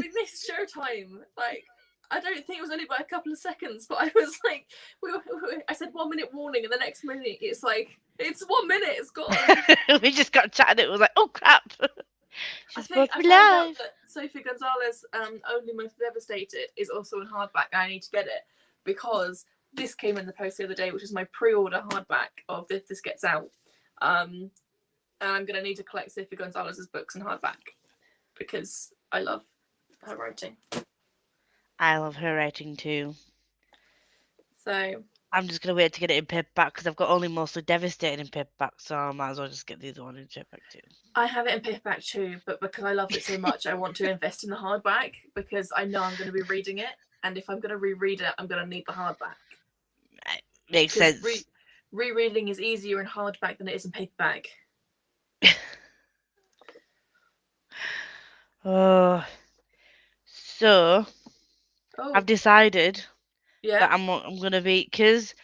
we missed showtime. Like, I don't think it was only by a couple of seconds, but I was like, I said 1 minute warning, and the next minute it's like, it's 1 minute, it's gone. We just got chatting. It was like, oh crap. I She's think supposed to I be found out live. that Sophie Gonzalez, Only Most Devastated, is also in hardback. I need to get it because this came in the post the other day, which is my pre-order hardback of If This Gets Out. And I'm going to need to collect Sophie Gonzalez's books in hardback because I love her writing. I love her writing too. So I'm just gonna wait to get it in paperback because I've got Only Mostly Devastated in paperback, so I might as well just get the other one in paperback too. I have it in paperback too, but because I love it so much, I want to invest in the hardback because I know I'm going to be reading it, and if I'm going to reread it, I'm going to need the hardback. Makes Because sense. rereading is easier in hardback than it is in paperback. Oh, so I've Oh, decided yeah. that I'm gonna be because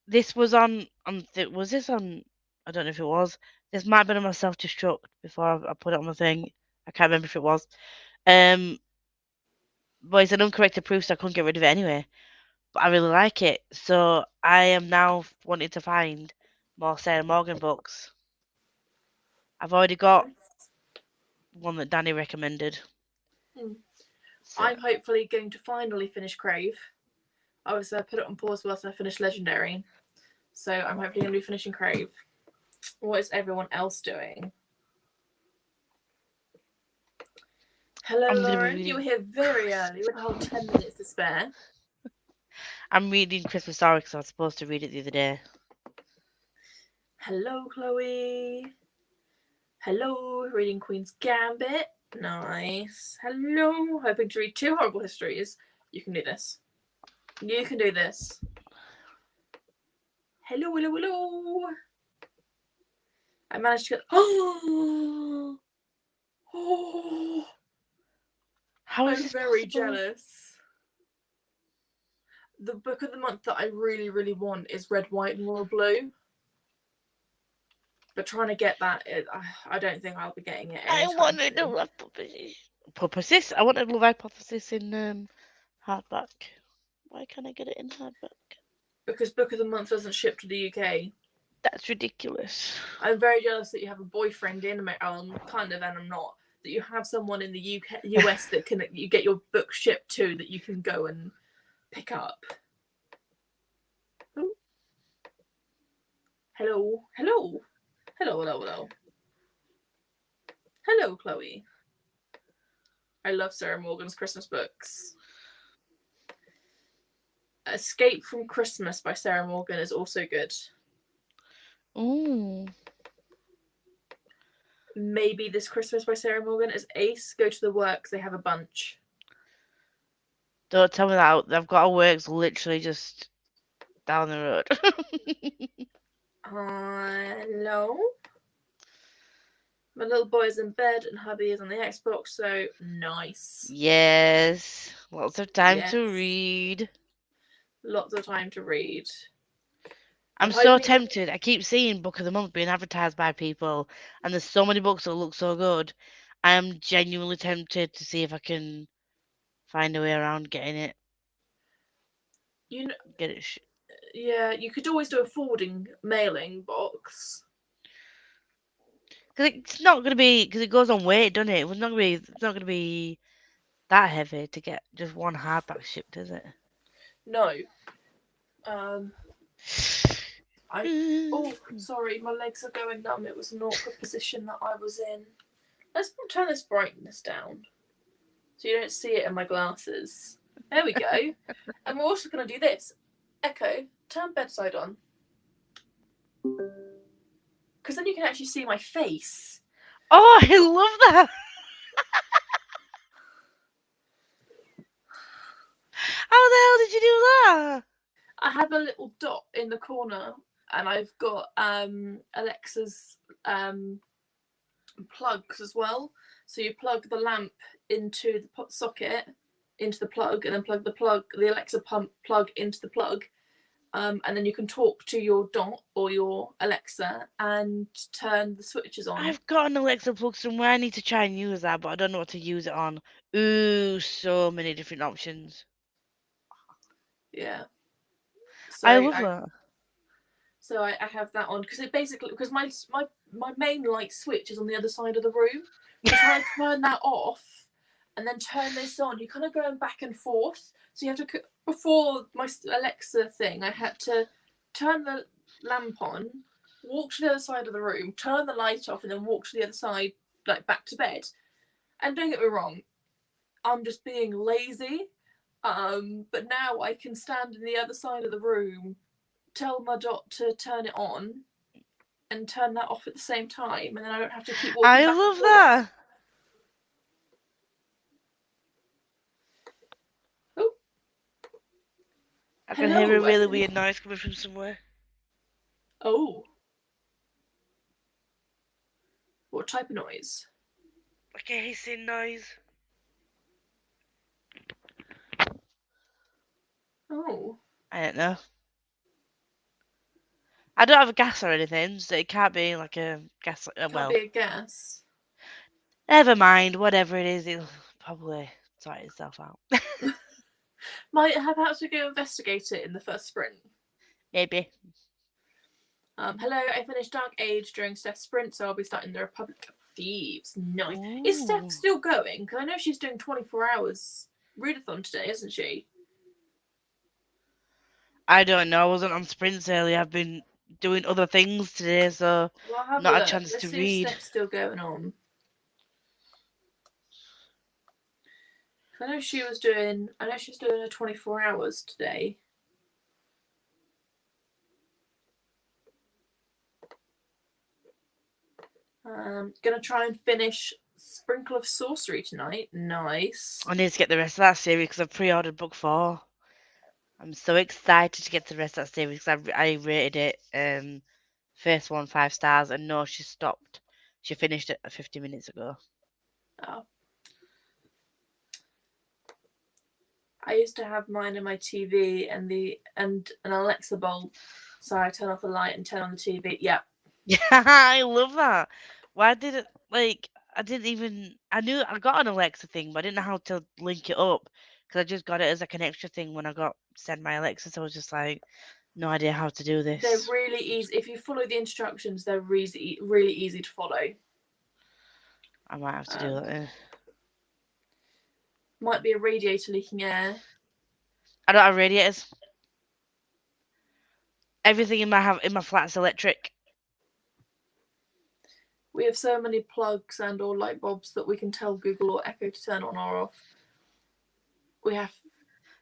this was was this on, I don't know if it was. This might have been on my self destruct before I put it on my thing. I can't remember if it was. Um, but it's an uncorrected proof, so I couldn't get rid of it anyway. But I really like it, so I am now wanting to find more Sarah Morgan books. I've already got Nice. one that Danny recommended. Hmm. So I'm hopefully going to finally finish Crave. Obviously, I put it on pause whilst I finished Legendary. So I'm hopefully going to be finishing Crave. What is everyone else doing? Hello, I'm gonna be Lauren. You were reading. here very early with a whole 10 minutes to spare. I'm reading Christmas Story because I was supposed to read it the other day. Hello, Chloe. Hello, reading Queen's Gambit. Nice. Hello, hoping to read 2 horrible histories. You can do this. You can do this. Hello, hello, hello. I managed to get. Oh, oh, How is I'm this very possible? jealous. The book of the month that I really, really want is Red, White, and Royal Blue. But trying to get that, I don't think I'll be getting it I anytime wanted a soon. love hypothesis. I wanted a love hypothesis in hardback. Why can't I get it in hardback? Because Book of the Month doesn't ship to the UK. That's ridiculous. I'm very jealous that you have a boyfriend in America. Kind of, and I'm not. That you have someone in the US that can you get your book shipped to that you can go and pick up. Oh, hello, hello, hello, hello, hello, hello, Chloe. I love Sarah Morgan's Christmas books. Escape from Christmas by Sarah Morgan is also good. Ooh. Maybe This Christmas by Sarah Morgan is ace. Go to the works. They have a bunch. Don't tell me that. I've got a works literally just down the road. Hello. My little boy's in bed and hubby is on the Xbox, so nice. Yes. Lots of time to Yes. read. Lots of time to read. I'm I'm so hoping that. tempted. I keep seeing Book of the Month being advertised by people, and there's so many books that look so good. I am genuinely tempted to see if I can find a way around getting it. You know, Get it. yeah, you could always do a forwarding mailing box. Because it's not gonna be. Because it goes on weight, doesn't it? It's not gonna be. It's not gonna be that heavy to get just one hardback shipped, is it? No. Um, I. Oh, sorry, my legs are going numb. It was an awkward position that I was in. Let's turn this brightness down so you don't see it in my glasses. There we go. And we're also going to do this. Echo, turn bedside on. Because then you can actually see my face. Oh, I love that. How the hell did you do that? I have a little dot in the corner, and I've got Alexa's plugs as well. So you plug the lamp into the socket, into the plug, and then plug the Alexa plug into the plug, And then you can talk to your Dot or your Alexa and turn the switches on. I've got an Alexa plug somewhere. I need to try and use that, but I don't know what to use it on. Ooh, so many different options. Yeah. So I love that. So I have that on because it basically because my main light switch is on the other side of the room. To try and turn that off and then turn this on, you're kind of going back and forth. So you have to before my Alexa thing, I had to turn the lamp on, walk to the other side of the room, turn the light off, and then walk to the other side, like back to bed. And don't get me wrong, I'm just being lazy. But now I can stand in the other side of the room, tell my Dot to turn it on, and turn that off at the same time, and then I don't have to keep walking I back love and forth. that. Oh. I can hear a Hello, really weird noise coming from somewhere. Oh. What type of noise? Like a hissing noise. Oh. I don't know. I don't have a gas or anything, so it can't be like a gas. Can't be a gas. Never mind. Whatever it is, it'll probably sort itself out. Might have had to go investigate it in the first sprint. Maybe. Hello, I finished Dark Age during Steph's sprint, so I'll be starting the Republic of Thieves. Nice. Ooh. Is Steph still going? Because I know she's doing 24 hours readathon today, isn't she? I don't know. I wasn't on sprints earlier. I've been doing other things today, so Well, not a chance Let's to see read. if Steph's still going on. I know she's doing a 24 hours today. Gonna try and finish Sprinkle of Sorcery tonight. Nice. I need to get the rest of that series because I've pre-ordered book 4. I'm so excited to get to the rest of that series because I rated it first one 5 stars, and no, she stopped. She finished it 50 minutes ago. Oh. I used to have mine in my TV and an Alexa bulb, so I turn off the light and turn on the TV. Yeah. Yeah, I love that. Why did it I knew I got an Alexa thing, but I didn't know how to link it up because I just got it as like an extra thing when I got sent my Alexa. So I was just like, no idea how to do this. They're really easy. If you follow the instructions, they're really easy to follow. I might have to do that. Might be a radiator leaking air. I don't have radiators. Everything in my flat's electric. We have so many plugs and or light bulbs that we can tell Google or Echo to turn on or off. We have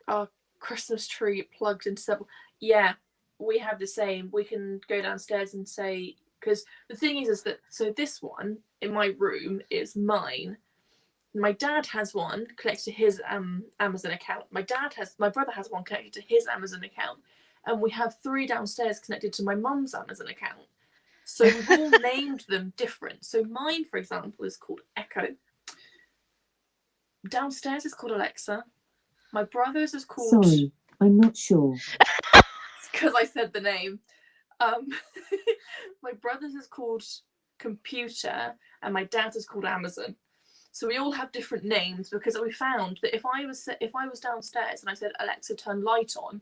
our Christmas tree plugged into several. Yeah, we have the same. We can go downstairs and say, because the thing is that so this one in my room is mine. My dad has one connected to his Amazon account. My brother has one connected to his Amazon account, and we have 3 downstairs connected to my mum's Amazon account. So we've all named them different. So mine, for example, is called Echo. Downstairs is called Alexa. My brother's is called. Sorry, I'm not sure. It's because I said the name. My brother's is called Computer, and my dad's is called Amazon. So we all have different names because we found that if I was downstairs and I said Alexa, turn light on,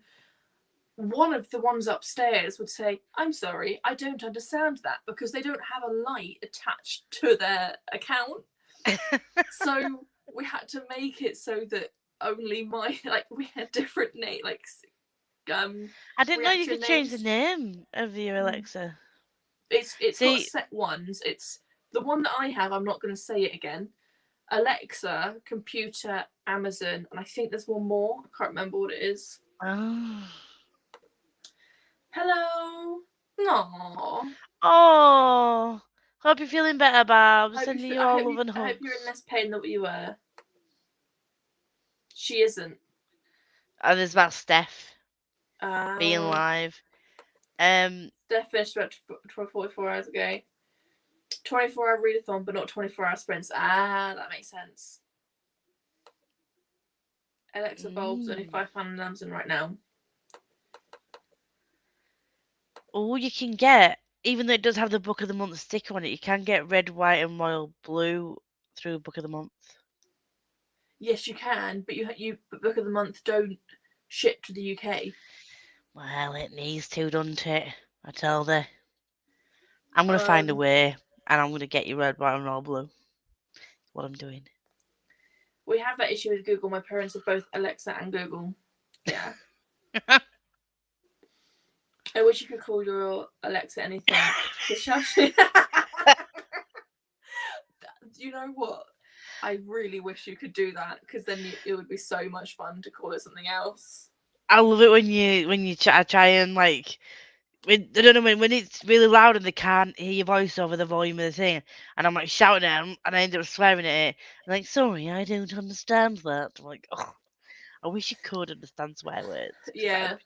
one of the ones upstairs would say, I'm sorry, I don't understand that, because they don't have a light attached to their account. So we had to make it so that only we had different names, I didn't know you could change the names. name of your Alexa. It's got set ones. It's the one that I have. I'm not going to say it again. Alexa, Computer, Amazon, and I think there's one more. I can't remember what it is. Oh. Hello. Aww. Oh. Hope you're feeling better, Bob. Sending you all love and hugs. I hope you're in less pain than what you were. She isn't. And there's about Steph being live. Steph finished about 44 hours ago. 24-hour readathon, but not 24-hour sprints. That makes sense. Alexa bulbs only £5 on Amazon right now. Oh, you can get, even though it does have the Book of the Month sticker on it, you can get red, white, and royal blue through Book of the Month. Yes, you can, but but Book of the Month don't ship to the UK. Well, it needs to, doesn't it? I tell thee. I'm going to find a way, and I'm going to get you red, white, and royal blue. That's what I'm doing. We have that issue with Google. My parents are both Alexa and Google. Yeah. I wish you could call your Alexa anything. You know what? I really wish you could do that, because then it would be so much fun to call it something else. I love it when you try and like, I don't know, when it's really loud and they can't hear your voice over the volume of the thing, and I'm like shouting at them, and I end up swearing at it. I'm like, sorry, I don't understand that. I'm like, oh, I wish you could understand swear words. Yeah.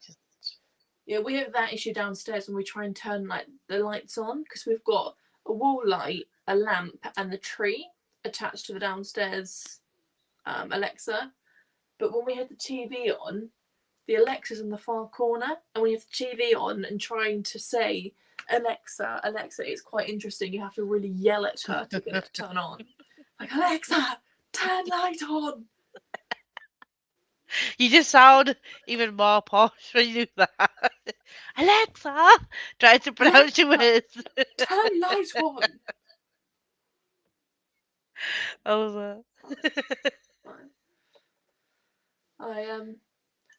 Yeah, we have that issue downstairs when we try and turn like the lights on, because we've got a wall light, a lamp, and the tree attached to the downstairs Alexa. But when we had the TV on, the Alexa's in the far corner, and when you have the TV on and trying to say Alexa, it's quite interesting. You have to really yell at her to get it to turn on. Like, Alexa, turn light on. You just sound even more posh when you do that. Alexa, try to pronounce your words. Turn light on. I was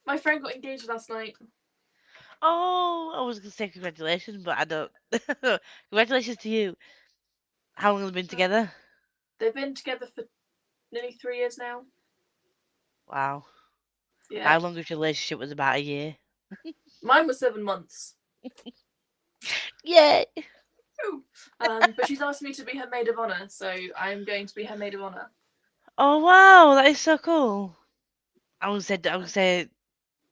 my friend got engaged last night. Oh, I was gonna say congratulations, but I don't. Congratulations to you. How long have they been together? They've been together for nearly 3 years now. Wow. Yeah. My longest relationship was about a year. Mine was 7 months. Yay! But she's asked me to be her maid of honor, so I'm going to be her maid of honor. Oh wow, that is so cool. I would say, did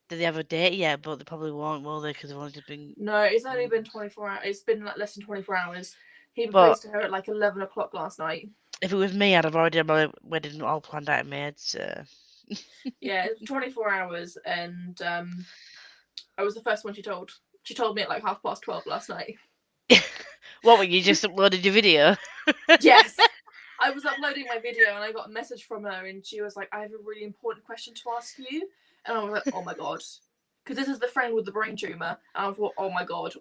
they have a date yet? But they probably won't, will they? Because they've only just been. No, it's only been 24 hours. It's been like less than 24 hours. He proposed to her at like 11 o'clock last night. If it was me, I'd have already had my wedding all planned out and made. So. Yeah, 24 hours, and I was the first one she told. She told me at like 12:30 last night. What, were you just uploaded your video? Yes. I was uploading my video and I got a message from her, and she was like, I have a really important question to ask you. And I was like, oh my God. Because this is the friend with the brain tumour. And I thought, oh my God,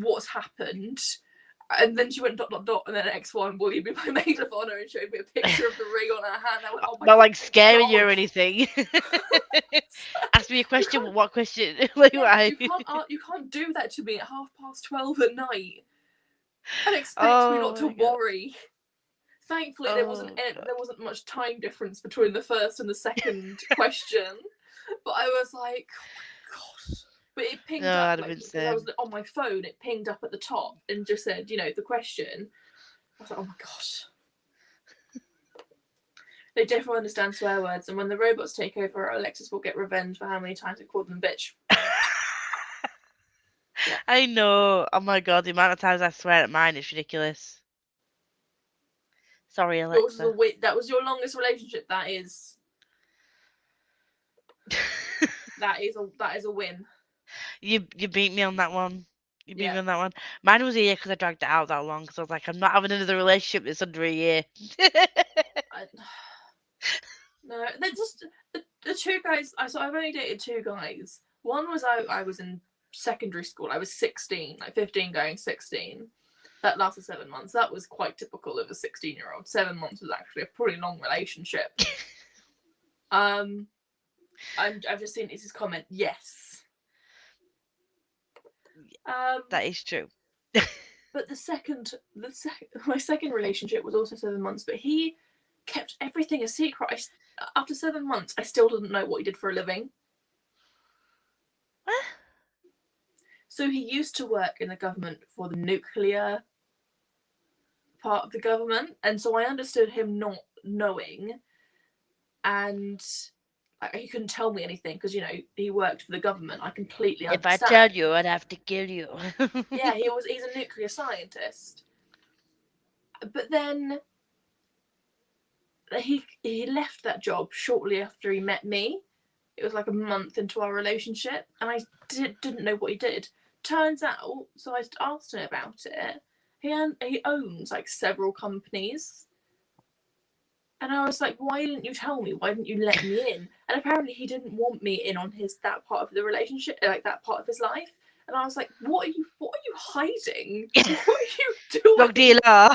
what's happened? And then she went ... And then the next one, will you be my maid of honour? And showed me a picture of the ring on her hand. I went, oh my God. Not like scaring you or anything. Ask me a question. What question? Yeah, you can't do that to me at 12:30 at night and expect me not to worry. Thankfully, there wasn't much time difference between the first and the second question, but I was like, oh my God. But it pinged up, like, because I was on my phone, it pinged up at the top and just said, the question. I was like, oh my gosh. They definitely understand swear words, and when the robots take over, Alexis will get revenge for how many times it called them bitch. Yeah. I know. Oh my God, the amount of times I swear at mine is ridiculous. Sorry, Alexa. That was your longest relationship. That is. that is a win. You beat me on that one. You beat me on that one. Mine was a year because I dragged it out that long. Because I was like, I'm not having another relationship that's under a year. No, they're just the two guys. So I've only dated two guys. One was I was in secondary school. I was 16, like 15 going 16. That lasted 7 months. That was quite typical of a 16-year-old. 7 months was actually a pretty long relationship. I've just seen Izzy's comment. Yes. That is true. But my second relationship was also 7 months, but he kept everything a secret. After 7 months, I still didn't know what he did for a living. What? So he used to work in the government for the nuclear part of the government, and so I understood him not knowing, and he couldn't tell me anything because he worked for the government. I completely understand. If I tell you, I'd have to kill you. Yeah, he's a nuclear scientist, but then he left that job shortly after he met me. It was like a month into our relationship, and I didn't know what he did. turns out, so I asked him about it. He owns like several companies. And I was like, why didn't you tell me? Why didn't you let me in? And apparently he didn't want me in on that part of the relationship, like that part of his life. And I was like, what are you hiding? What are you doing? Drug dealer.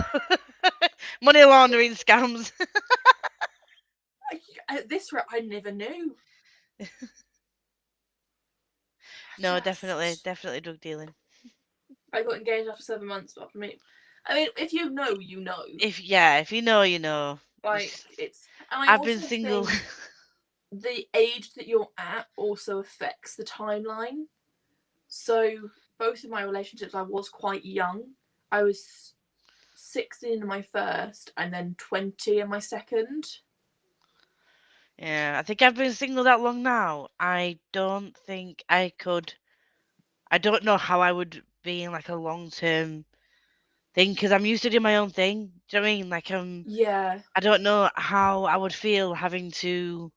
Money laundering scams. At this rate, I never knew. No, definitely drug dealing. I got engaged after 7 months after me. I mean, if you know, you know. If you know, you know. Like it's. And I've been single. Think the age that you're at also affects the timeline. So both of my relationships, I was quite young. I was 16 in my first, and then 20 in my second. Yeah, I think I've been single that long now. I don't think I could. I don't know how I would be in like a long-term thing because I'm used to doing my own thing. Do you know what I mean? Like Yeah. I don't know how I would feel having to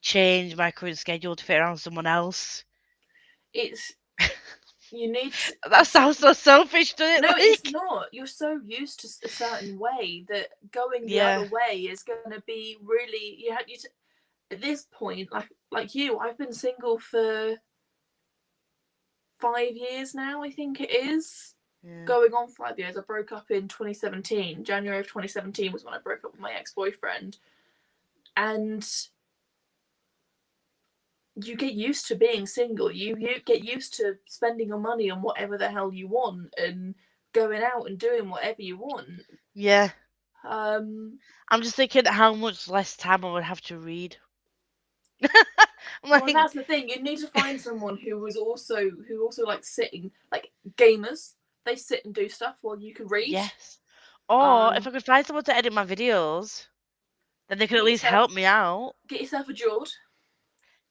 change my current schedule to fit around someone else. It's you need to, That sounds so selfish, doesn't it? no, Like, it's not. You're so used to a certain way that going the other way is going to be really. At this point, like you, I've been single for 5 years now. I think it is. Yeah. Going on 5 years. I broke up in 2017. January of 2017 was when I broke up with my ex-boyfriend, and you get used to being single. You get used to spending your money on whatever the hell you want and going out and doing whatever you want. Yeah. I'm just thinking how much less time I would have to read. well, that's the thing. You need to find someone who also likes sitting, like gamers. They sit and do stuff while you can read. Yes. Or if I could find someone to edit my videos, then they could at least help me out. Get yourself a Jord.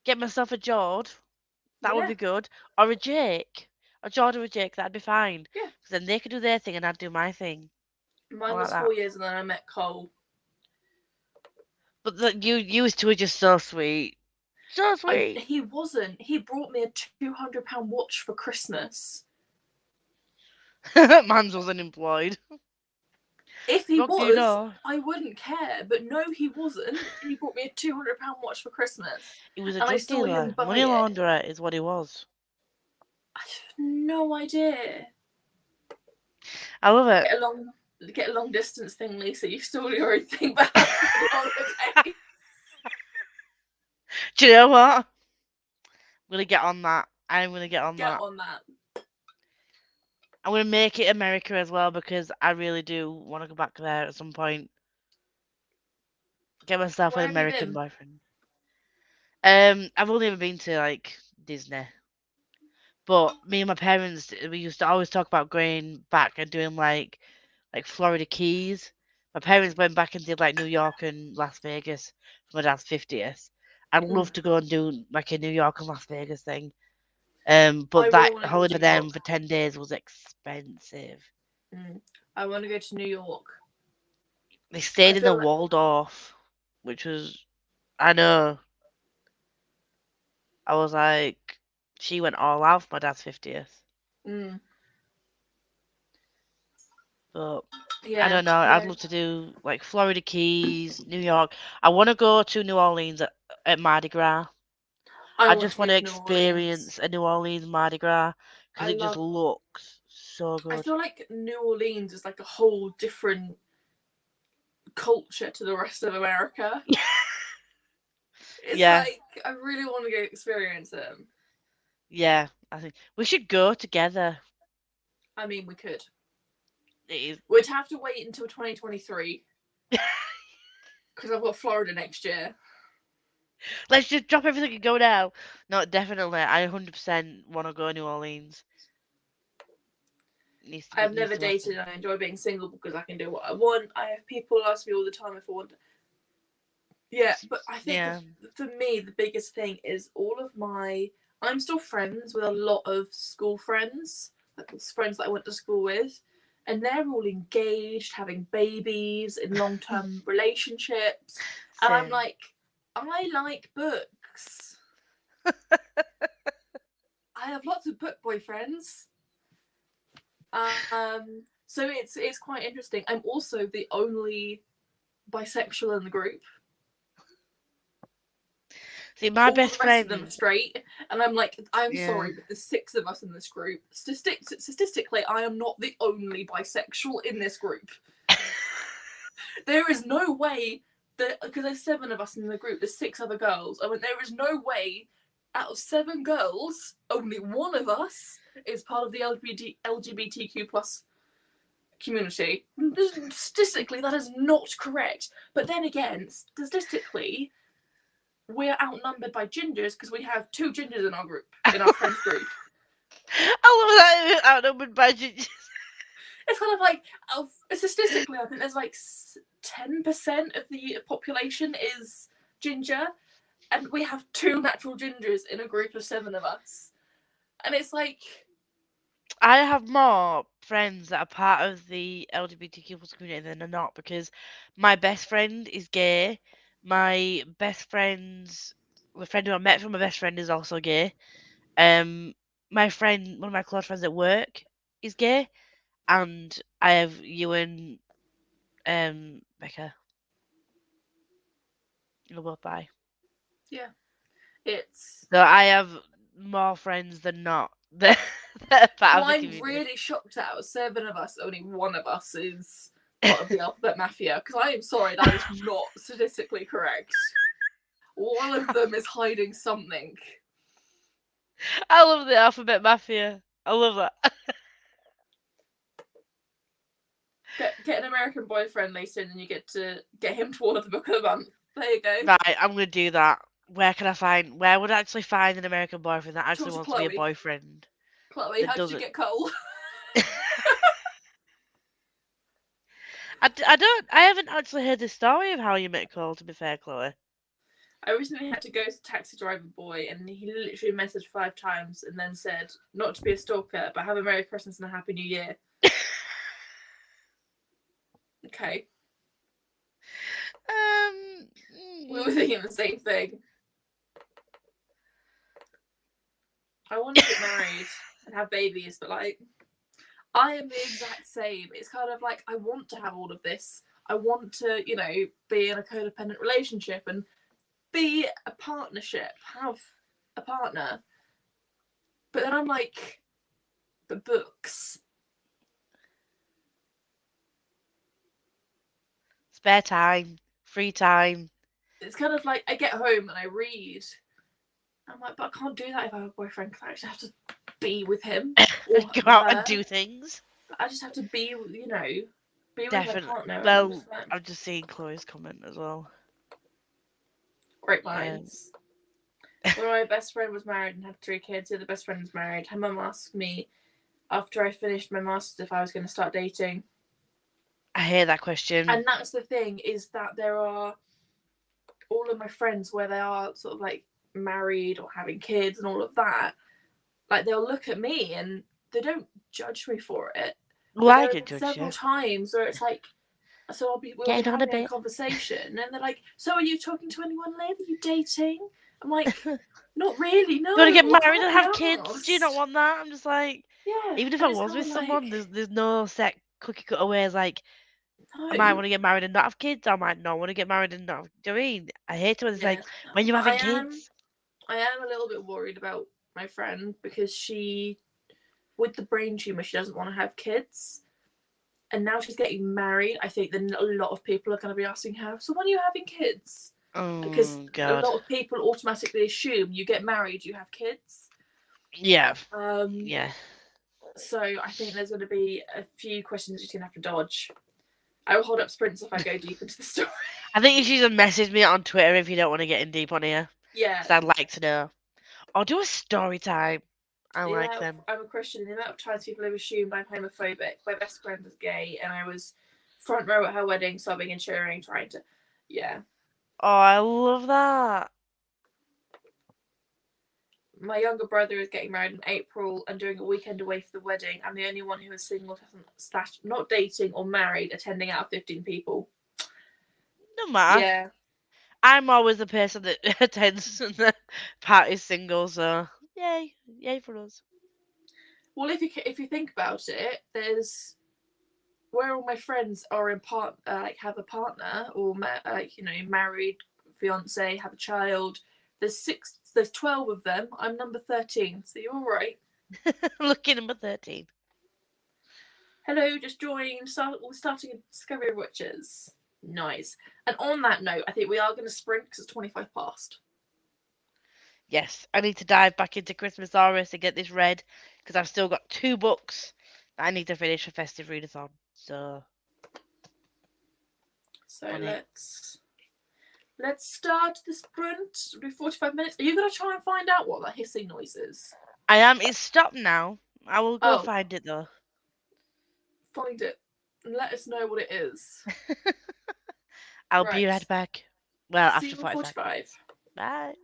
Get myself a Jord. That would be good. Or a Jake. A Jord or a Jake, that'd be fine. Yeah. Because then they could do their thing and I'd do my thing. Mine was 4 years and then I met Cole. But you two are just so sweet. So sweet. He wasn't. He brought me a £200 watch for Christmas. Mans wasn't employed. If he was, I wouldn't care. But no, he wasn't. He brought me a £200 watch for Christmas. He was a drug dealer. Money launderer is what he was. I have no idea. I love it. Get a long distance thing, Lisa. You stole your own thing back. Do you know what? I'm gonna get on that. I'm gonna get on that. Get on that. I'm gonna make it America as well because I really do want to go back there at some point. Get myself an American boyfriend. I've only ever been to like Disney, but me and my parents, we used to always talk about going back and doing like Florida Keys. My parents went back and did like New York and Las Vegas for my dad's 50th. I'd love to go and do like a New York and Las Vegas thing. But that holiday for them for 10 days was expensive. I want to go to New York. They stayed in the Waldorf, which was, I know. I was like, she went all out for my dad's 50th. But yeah, I don't know. I'd love to do like Florida Keys, New York. I want to go to New Orleans at Mardi Gras. I just want to experience a New Orleans Mardi Gras because it just looks so good. I feel like New Orleans is like a whole different culture to the rest of America. It's like I really want to go experience them. Yeah, I think we should go together. I mean, we could. We'd have to wait until 2023 because I've got Florida next year. Let's just drop everything and go now. No, definitely. I 100% want to go to New Orleans. I've never dated and I enjoy being single because I can do what I want. I have people ask me all the time if I want. Yeah, but I think for me, the biggest thing is I'm still friends with a lot of school friends, like friends that I went to school with, and they're all engaged, having babies, in long-term relationships. And I'm like, I like books. I have lots of book boyfriends. So it's quite interesting. I'm also the only bisexual in the group. See, my All best the rest of them are friend. straight, and I'm like, I'm Yeah. sorry, but there's 6 of us in this group. Statistically, I am not the only bisexual in this group. There is no way that, because there's 7 of us in the group, there's 6 other girls. I mean, there is no way out of 7 girls, only one of us is part of the LGBTQ plus community. Statistically, that is not correct. But then again, statistically, we're outnumbered by gingers because we have 2 gingers in our group, in our friends group. I love that we're outnumbered by gingers. It's kind of like, statistically, I think there's like 10% of the population is ginger, and we have 2 natural gingers in a group of 7 of us. And it's like, I have more friends that are part of the LGBTQ plus community than are not, because my best friend is gay. My best friend's the friend who I met from my best friend is also gay. My friend, one of my close friends at work, is gay, and I have you and Becca. You're both bi. yeah, it's. So I have more friends than not that are part Well, of the I'm community. really shocked that out of 7 of us, only 1 of us is part of the Alphabet Mafia, because I am sorry, that is not statistically correct. One of them is hiding something. I love the Alphabet Mafia. I love that. Get an American boyfriend, Lisa, and then you get to get him to order the book of the month. There you go. Right, I'm gonna do that. Where would I actually find an American boyfriend that actually Talk to wants to be a Chloe. boyfriend? Chloe, that how did you doesn't. get Cole? I haven't actually heard the story of how you met Cole, to be fair, Chloe. I recently had to go to Taxi Driver Boy, and he literally messaged 5 times and then said, not to be a stalker, but have a Merry Christmas and a Happy New Year. Okay. We were thinking the same thing. I want to get married and have babies, but like, I am the exact same. It's kind of like, I want to have all of this. I want to, be in a codependent relationship and be a partnership, have a partner. But then I'm like, but books. Spare time, free time. It's kind of like, I get home and I read. I'm like, but I can't do that if I have a boyfriend, because I just have to be with him. Or Go out and do things. I just have to be, be with Definitely. my partner. Well, I've just seen Chloe's comment as well. Great minds. When my best friend was married and had 3 kids, the other best friend was married, her mum asked me after I finished my masters if I was going to start dating. I hear that question. And that's the thing, is that there are all of my friends where they are sort of like married or having kids and all of that. Like, they'll look at me and they don't judge me for it. Well, I could judge several you. times where it's like, so we'll be having a conversation, and they're like, "So, are you talking to anyone later? Are you dating?" I'm like, "Not really. No." You want to get married and have kids? Do you not want that? I'm just like, yeah. Even if I was with someone, there's no set cookie cutter ways. Like, I might want to get married and not have kids. I might not want to get married and not have. Do you know what I mean? I hate it when it's like when you're having kids. I am a little bit worried about my friend, because she, with the brain tumor, she doesn't want to have kids. And now she's getting married. I think that a lot of people are going to be asking her, so when are you having kids? Because a lot of people automatically assume you get married, you have kids. Yeah. Yeah. So I think there's going to be a few questions you're going to have to dodge. I will hold up sprints if I go deep into the story. I think you should message me on Twitter if you don't want to get in deep on here. Yeah. Because I'd like to know. Or do a story time. I like them. I'm a Christian. The amount of times people have assumed I'm homophobic. My best friend is gay, and I was front row at her wedding, sobbing and cheering, trying to. Yeah. Oh, I love that. My younger brother is getting married in April and doing a weekend away for the wedding. I'm the only one who is single, not dating or married, attending out of 15 people. No matter. Yeah. I'm always the person that attends and the party's single, so Yay! Yay for us. Well, if you think about it, there's where all my friends are in have a partner or married, fiance, have a child. There's 12 of them. I'm number 13, so you're all right. Lucky number 13. Hello, just joined. We're starting a Discovery of Witches. Nice. And on that note, I think we are going to sprint because it's 25 past. Yes, I need to dive back into Christmas Horrors and get this read because I've still got 2 books that I need to finish for festive readathon. So let's start the sprint. It'll be 45 minutes. Are you going to try and find out what that hissing noise is? I am. It's stopped now. I will go Oh. find it though. Find it and let us know what it is. I'll be right back. Well, See after you in 45. Bye.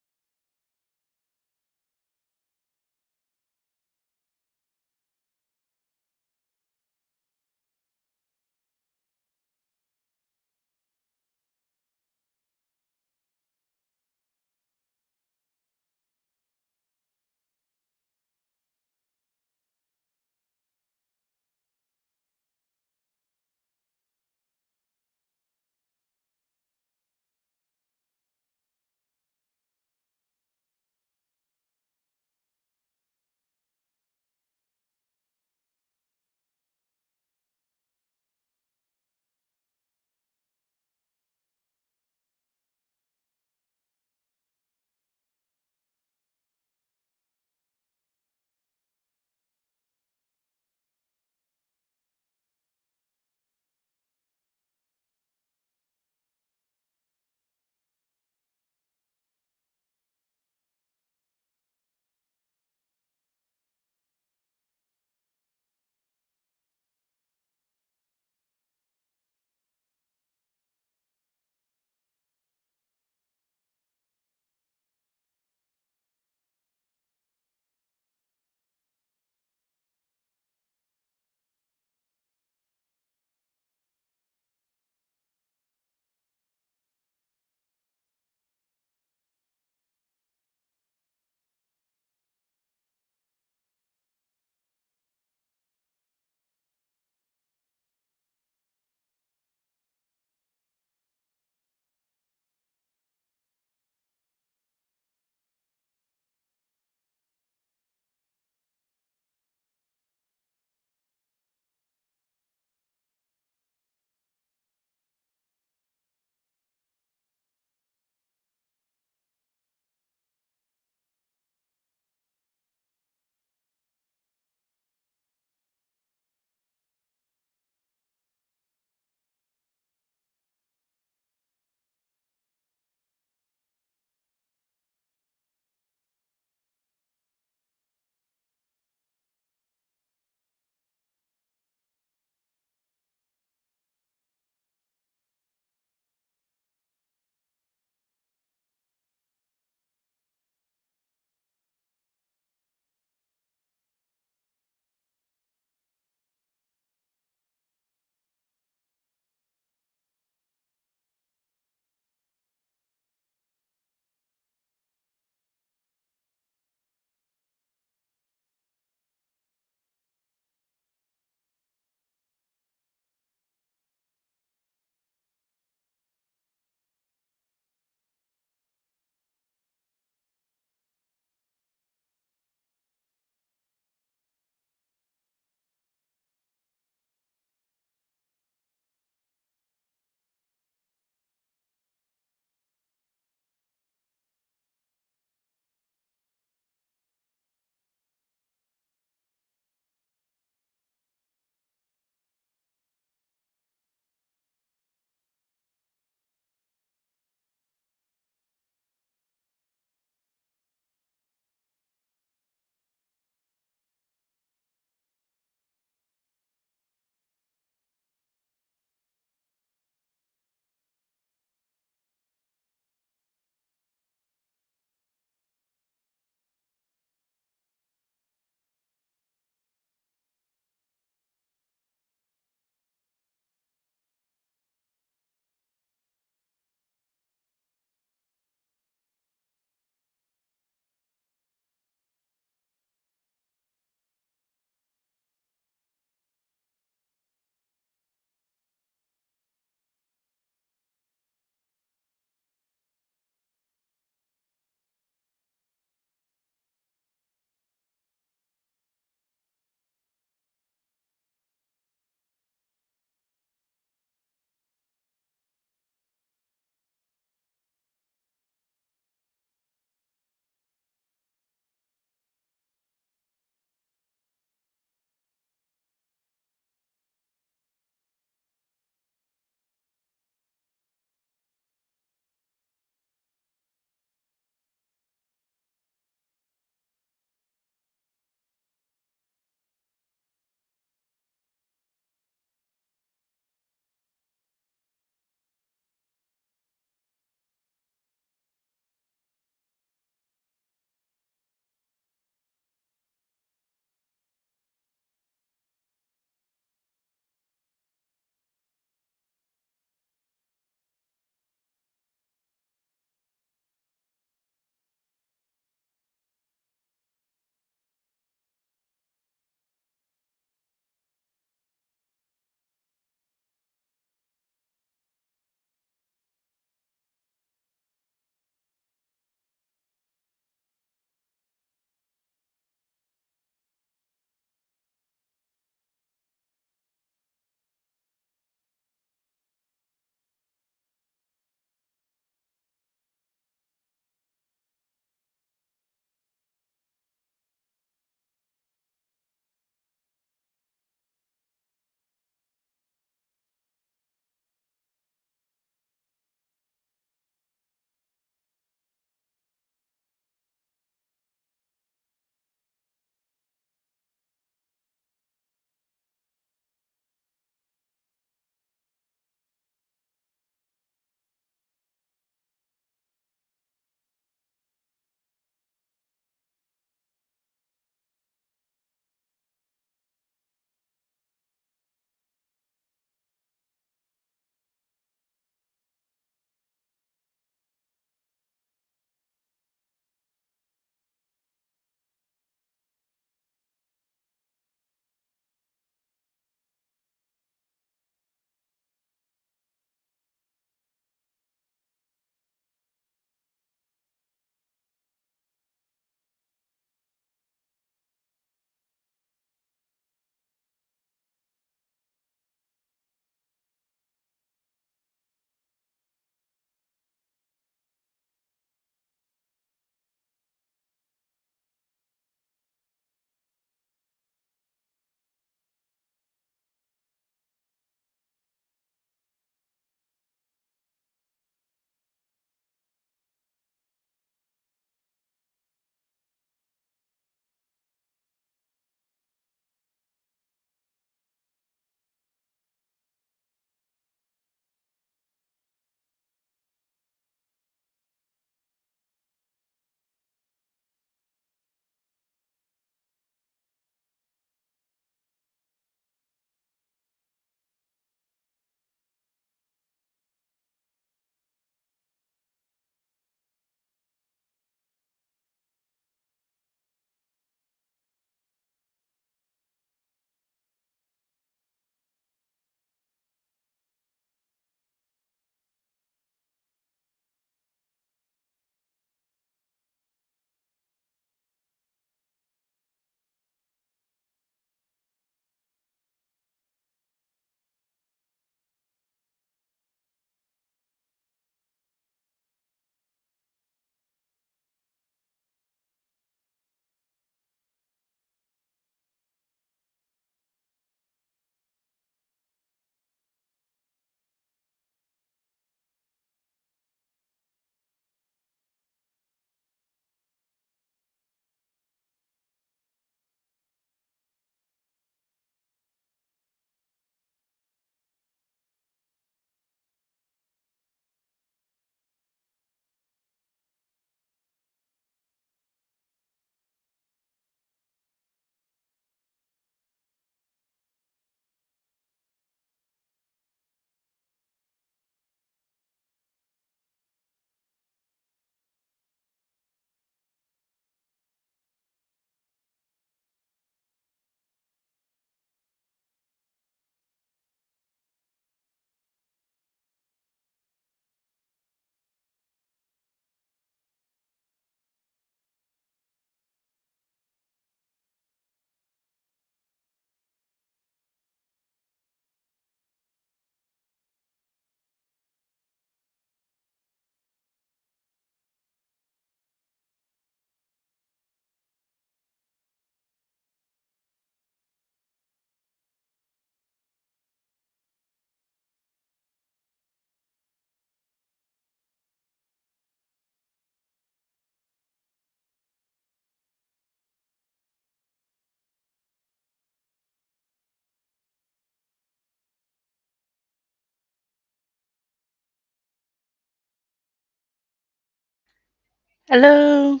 Hello.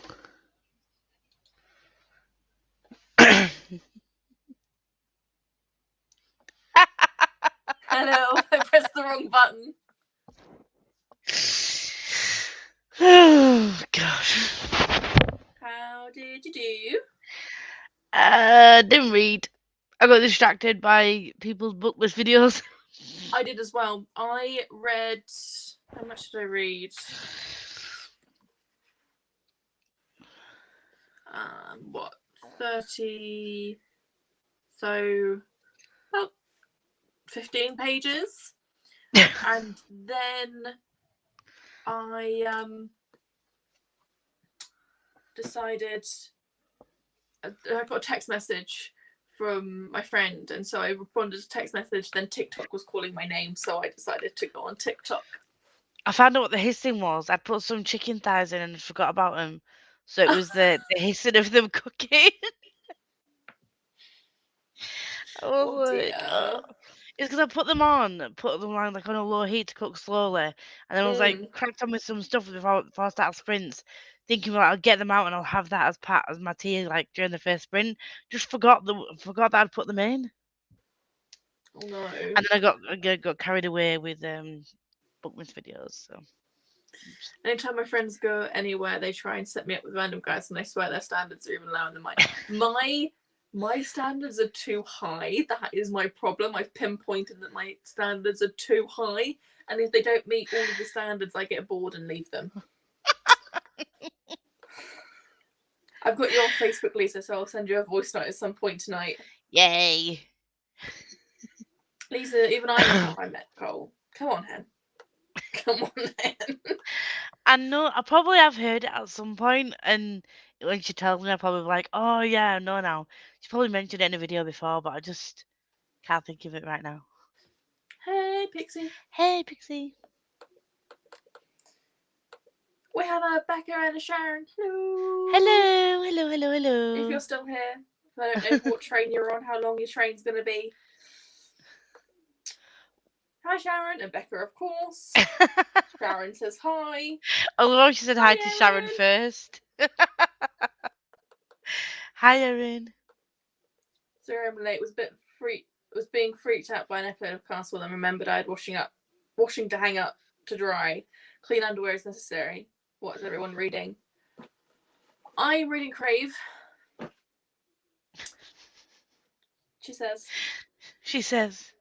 Hello, I pressed the wrong button. Oh gosh. How did you do? Didn't read. I got distracted by people's booklist videos. I did as well. I read. How much did I read? What? 30. So, about 15 pages. And then I decided. I got a text message from my friend, and so I responded to text message. Then TikTok was calling my name, so I decided to go on TikTok. I found out what the hissing was. I put some chicken thighs in and forgot about them. So it was the hissing of them cooking. I was Oh like, dear. It's because I put them on like on a low heat to cook slowly, and then I was like cracked on with some stuff before I start sprints, thinking well I'll get them out and I'll have that as part as my tea like during the first sprint. Just forgot that I'd put them in, Oh no. and then I got carried away with Bookman's videos. So Anytime my friends go anywhere, they try and set me up with random guys, and I swear their standards are even lower than mine. My standards are too high. That is my problem. I've pinpointed that my standards are too high, and if they don't meet all of the standards, I get bored and leave them. I've got you on Facebook, Lisa, so I'll send you a voice note at some point tonight. yay! Lisa, even I know how I met Cole. Come on, Hen. Come on, Hen. I know I probably have heard it at some point, and when she tells me, I'm probably like, oh yeah, I know now. She probably mentioned it in a video before, but I just can't think of it right now. Hey, Pixie. Hey, Pixie. We have a Becca and a Sharon. Hello. Hello, hello, hello, hello. If you're still here, I don't know what train you're on, how long your train's going to be. Hi, Sharon. And Becca, of course. Sharon says hi. Although she said hi to Erin. Sharon first. Hi, Erin. Zero Late was being freaked out by an episode of Castle and remembered I had washing to hang up to dry. Clean underwear is necessary. What is everyone reading? I'm reading Crave. She says.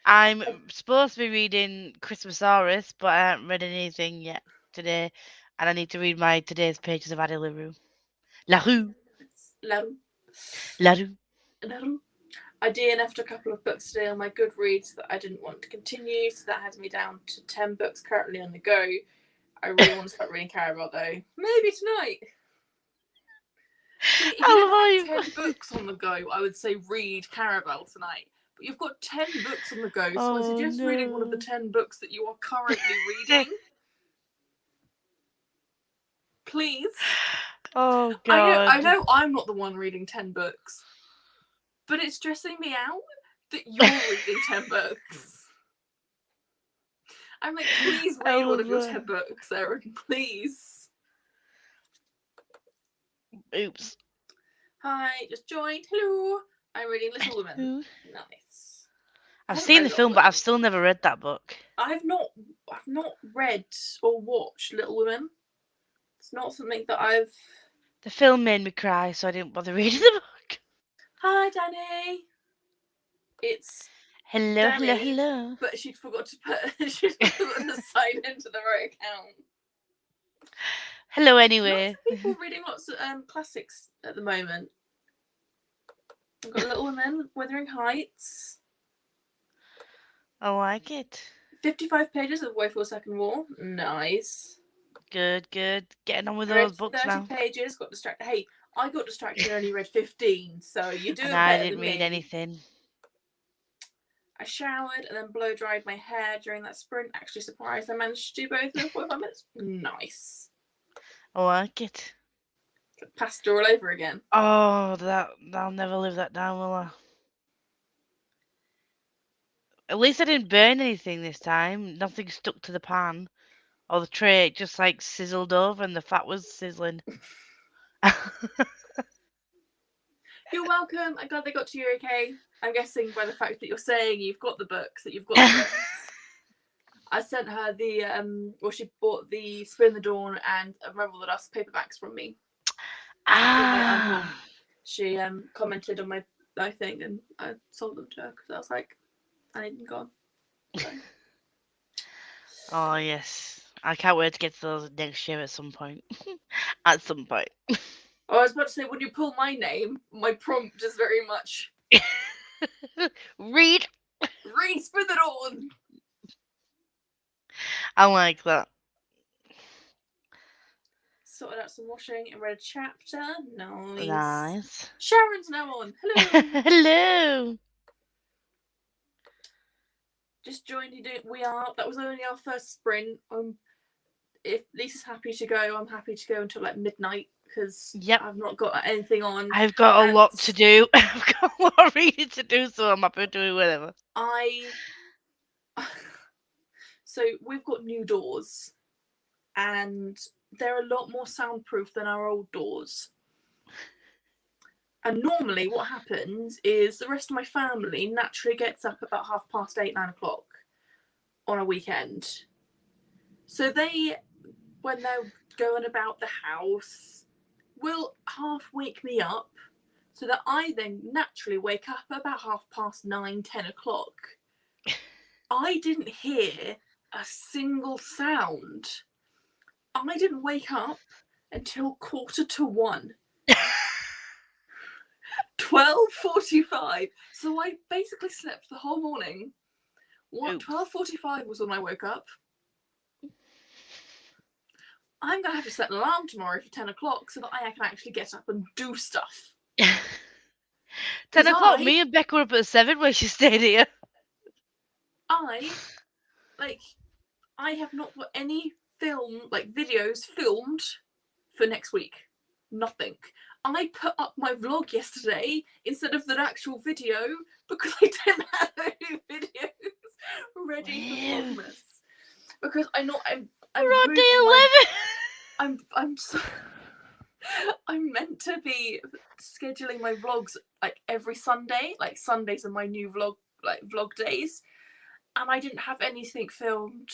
I'm supposed to be reading Christmasaurus, but I haven't read anything yet today, and I need to read my today's pages of Addie LaRue. LaRue. I DNF'd a couple of books today on my Goodreads that I didn't want to continue, so that has me down to 10 books currently on the go. I really want to start reading Caraval though. Maybe tonight. See, if you didn't have 10 books on the go, I would say read Caraval tonight. But you've got 10 books on the go, so I suggest reading one of the 10 books that you are currently reading. Please. Oh, God. I know I'm not the one reading 10 books, but it's stressing me out that you're reading 10 books. I'm like, please read one of your 10 books, Erin, please. Oops. Hi, just joined. Hello. I'm reading Little Women. Nice. I've seen the film, but I've still never read that book. I've not read or watched Little Women. It's not something that I've... The film made me cry, so I didn't bother reading the book. Hi, Danny. It's hello, Danny, hello, hello. But she forgot to sign into the right account. Hello, anyway. Lots of people reading lots of classics at the moment. I've got Little Women, Wuthering Heights. I like it. 55 pages of Way for the Second War. Nice. Good. Getting on with those books 30 now. 30 pages. Got distracted. Hey, I got distracted and only read 15, so you're doing better than me. I didn't read anything. I showered and then blow dried my hair during that sprint. Actually surprised I managed to do both in 45 minutes. Nice. I like it. Pasta all over again. Oh, I'll never live that down, will I? At least I didn't burn anything this time. Nothing stuck to the pan. or the tray just like sizzled over and the fat was sizzling. You're welcome. I'm glad they got to you okay. I'm guessing by the fact that you're saying you've got the books, that you've got the books. I sent her she bought the Spin the Dawn and Revel the Dust paperbacks from me. She commented on my thing and I sold them to her because I was like, I need them gone. So. Oh, yes. I can't wait to get to those next year at some point. At some point. I was about to say, when you pull my name, my prompt is very much... Read Spin the Dawn! I like that. Sorted out some washing and read a chapter. Nice. Sharon's now on. Hello. Hello. Just joined you. That was only our first sprint. If Lisa's happy to go, I'm happy to go until like midnight because I've not got anything on. I've got a lot to do. I've got a lot of reading to do, so I'm happy to do whatever. So we've got new doors, and they're a lot more soundproof than our old doors. And normally what happens is the rest of my family naturally gets up about 8:30, 9 o'clock on a weekend. So when they're going about the house, will half wake me up so that I then naturally wake up about 9:30, 10 o'clock. I didn't hear a single sound. I didn't wake up until 1:45. 12:45. So I basically slept the whole morning. 12:45 was when I woke up. I'm going to have to set an alarm tomorrow for 10 o'clock so that I can actually get up and do stuff. 10 o'clock? Me and Becca were up at 7 when she stayed here. I have not got any videos filmed for next week. Nothing. I put up my vlog yesterday instead of the actual video because I didn't have any videos ready for Vlogmas. Because I'm we're on day 11. I'm meant to be scheduling my vlogs like every Sunday. Like Sundays are my new vlog days, and I didn't have anything filmed,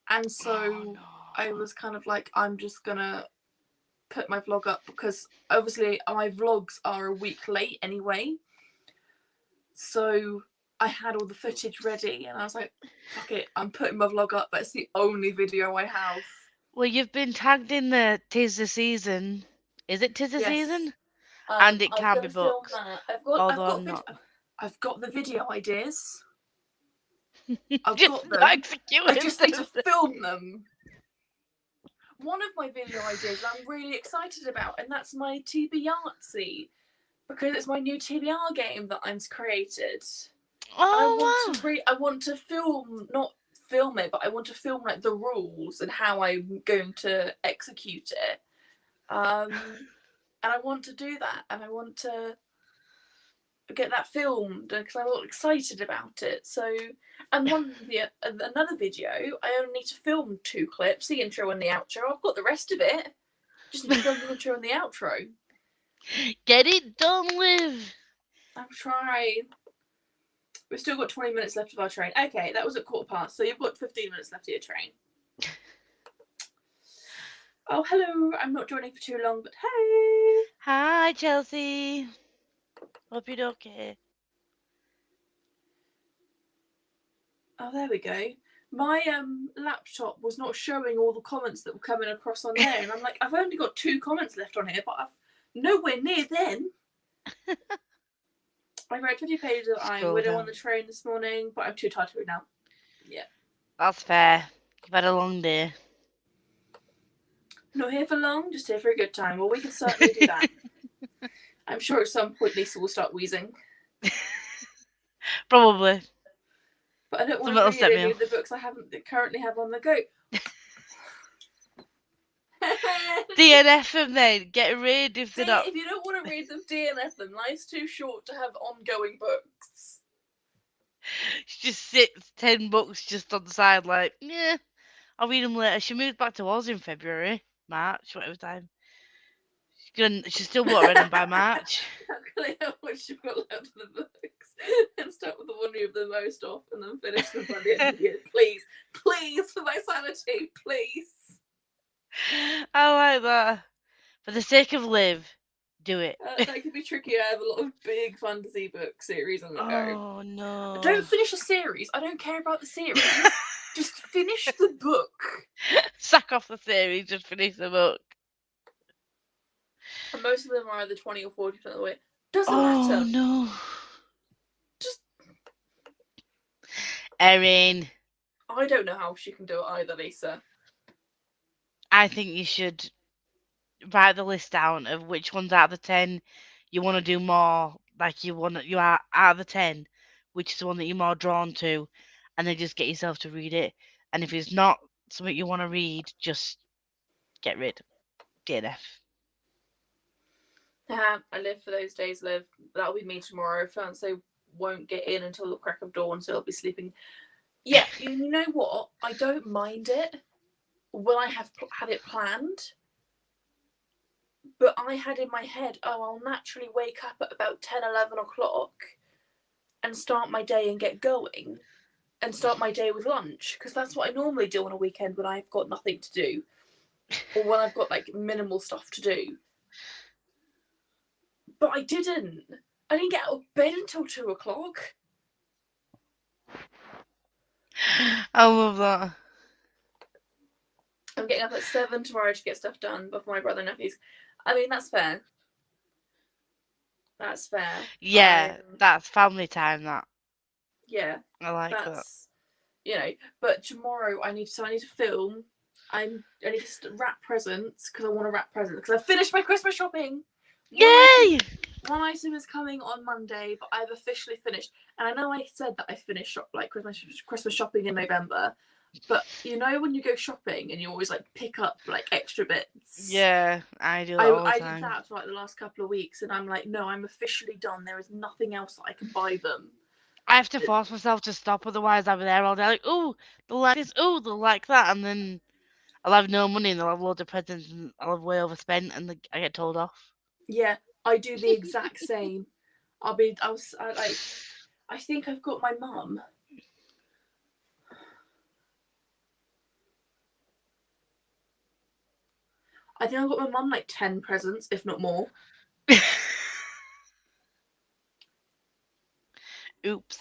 and so I was kind of like, I'm just gonna put my vlog up because obviously my vlogs are a week late anyway. So I had all the footage ready and I was like, fuck it, I'm putting my vlog up, but it's the only video I have. Well, you've been tagged in the 'Tis the Season. Is it 'Tis the Season? And it can be books. I've got the video ideas. I've got them. I just need to film them. One of my video ideas I'm really excited about, and that's my TBRtsy, because it's my new TBR game that I'm created. I want to film, not film it, but I want to film like the rules and how I'm going to execute it. And I want to do that, and I want to get that filmed because I'm all excited about it. So, and another video, I only need to film 2 clips, the intro and the outro. I've got the rest of it. Just need to film the intro and the outro. Get it done with. I'm trying. We've still got 20 minutes left of our train. Okay, that was at 15:15, so you've got 15 minutes left of your train. Oh, hello. I'm not joining for too long, but hey. Hi, Chelsea. Hope you're okay. Oh, there we go. My laptop was not showing all the comments that were coming across on there, and I'm like, I've only got 2 comments left on here, but I've nowhere near then. I read 50 pages of Iron Widow on the train this morning, but I'm too tired to read now. Yeah. That's fair. You've had a long day. Not here for long, just here for a good time. Well, we can certainly do that. I'm sure at some point Lisa will start wheezing. Probably. But I don't want to read any of the books I currently have on the go. DNF them then. Get rid if they're not. If you don't want to read them, DNF them. Life's too short to have ongoing books. She just sits 10 books just on the side like, yeah, I'll read them later. She moved back to us in February, March, whatever time. She still won't read them by March. Calculate how much you've got left of the books and start with the one you have the most off and then finish them by the end of the year. Please, please, for my sanity, please. I like that. For the sake of Liv, do it. That could be tricky. I have a lot of big fantasy book series on the go. Oh no. Don't finish a series. I don't care about the series. Just finish the book. Sack off the series, just finish the book. And most of them are either 20 or 40% of the way. Doesn't Oh matter. no. Just. Erin. I don't know how she can do it either, Lisa. I think you should write the list down of which ones out of the 10 you want to do more. Like you are out of the 10, which is the one that you're more drawn to, and then just get yourself to read it. And if it's not something you want to read, just get rid. DNF. I live for those days, Liv. That'll be me tomorrow. Fiance won't get in until the crack of dawn, so he'll be sleeping. Yeah, you know what? I don't mind it when I have had it planned. But I had in my head, I'll naturally wake up at about 10, 11 o'clock and start my day and get going and start my day with lunch. Because that's what I normally do on a weekend when I've got nothing to do or when I've got like minimal stuff to do. But I didn't. I didn't get out of bed until 2 o'clock. I love that. I'm getting up at 7 tomorrow to get stuff done before my brother and nephews. I mean, that's fair. That's fair. Yeah, that's family time, that. Yeah. I like that. You know, but tomorrow I need to film. I need to wrap presents because I want to wrap presents because I finished my Christmas shopping. Yay! One item is coming on Monday, but I've officially finished. And I know I said that I finished Christmas shopping in November, but you know when you go shopping and you always like pick up like extra bits. Yeah, I do that all the time. I did that for like the last couple of weeks, and I'm like, no, I'm officially done. There is nothing else that I can buy them. I have to force myself to stop, otherwise I'll be there all day like, oh, they'll like this, oh, they'll like that, and then I'll have no money and they'll have loads of presents and I'll have way overspent and I get told off. Yeah, I do the exact same. I think I've got my mum. I think I've got my mum like 10 presents, if not more. Oops.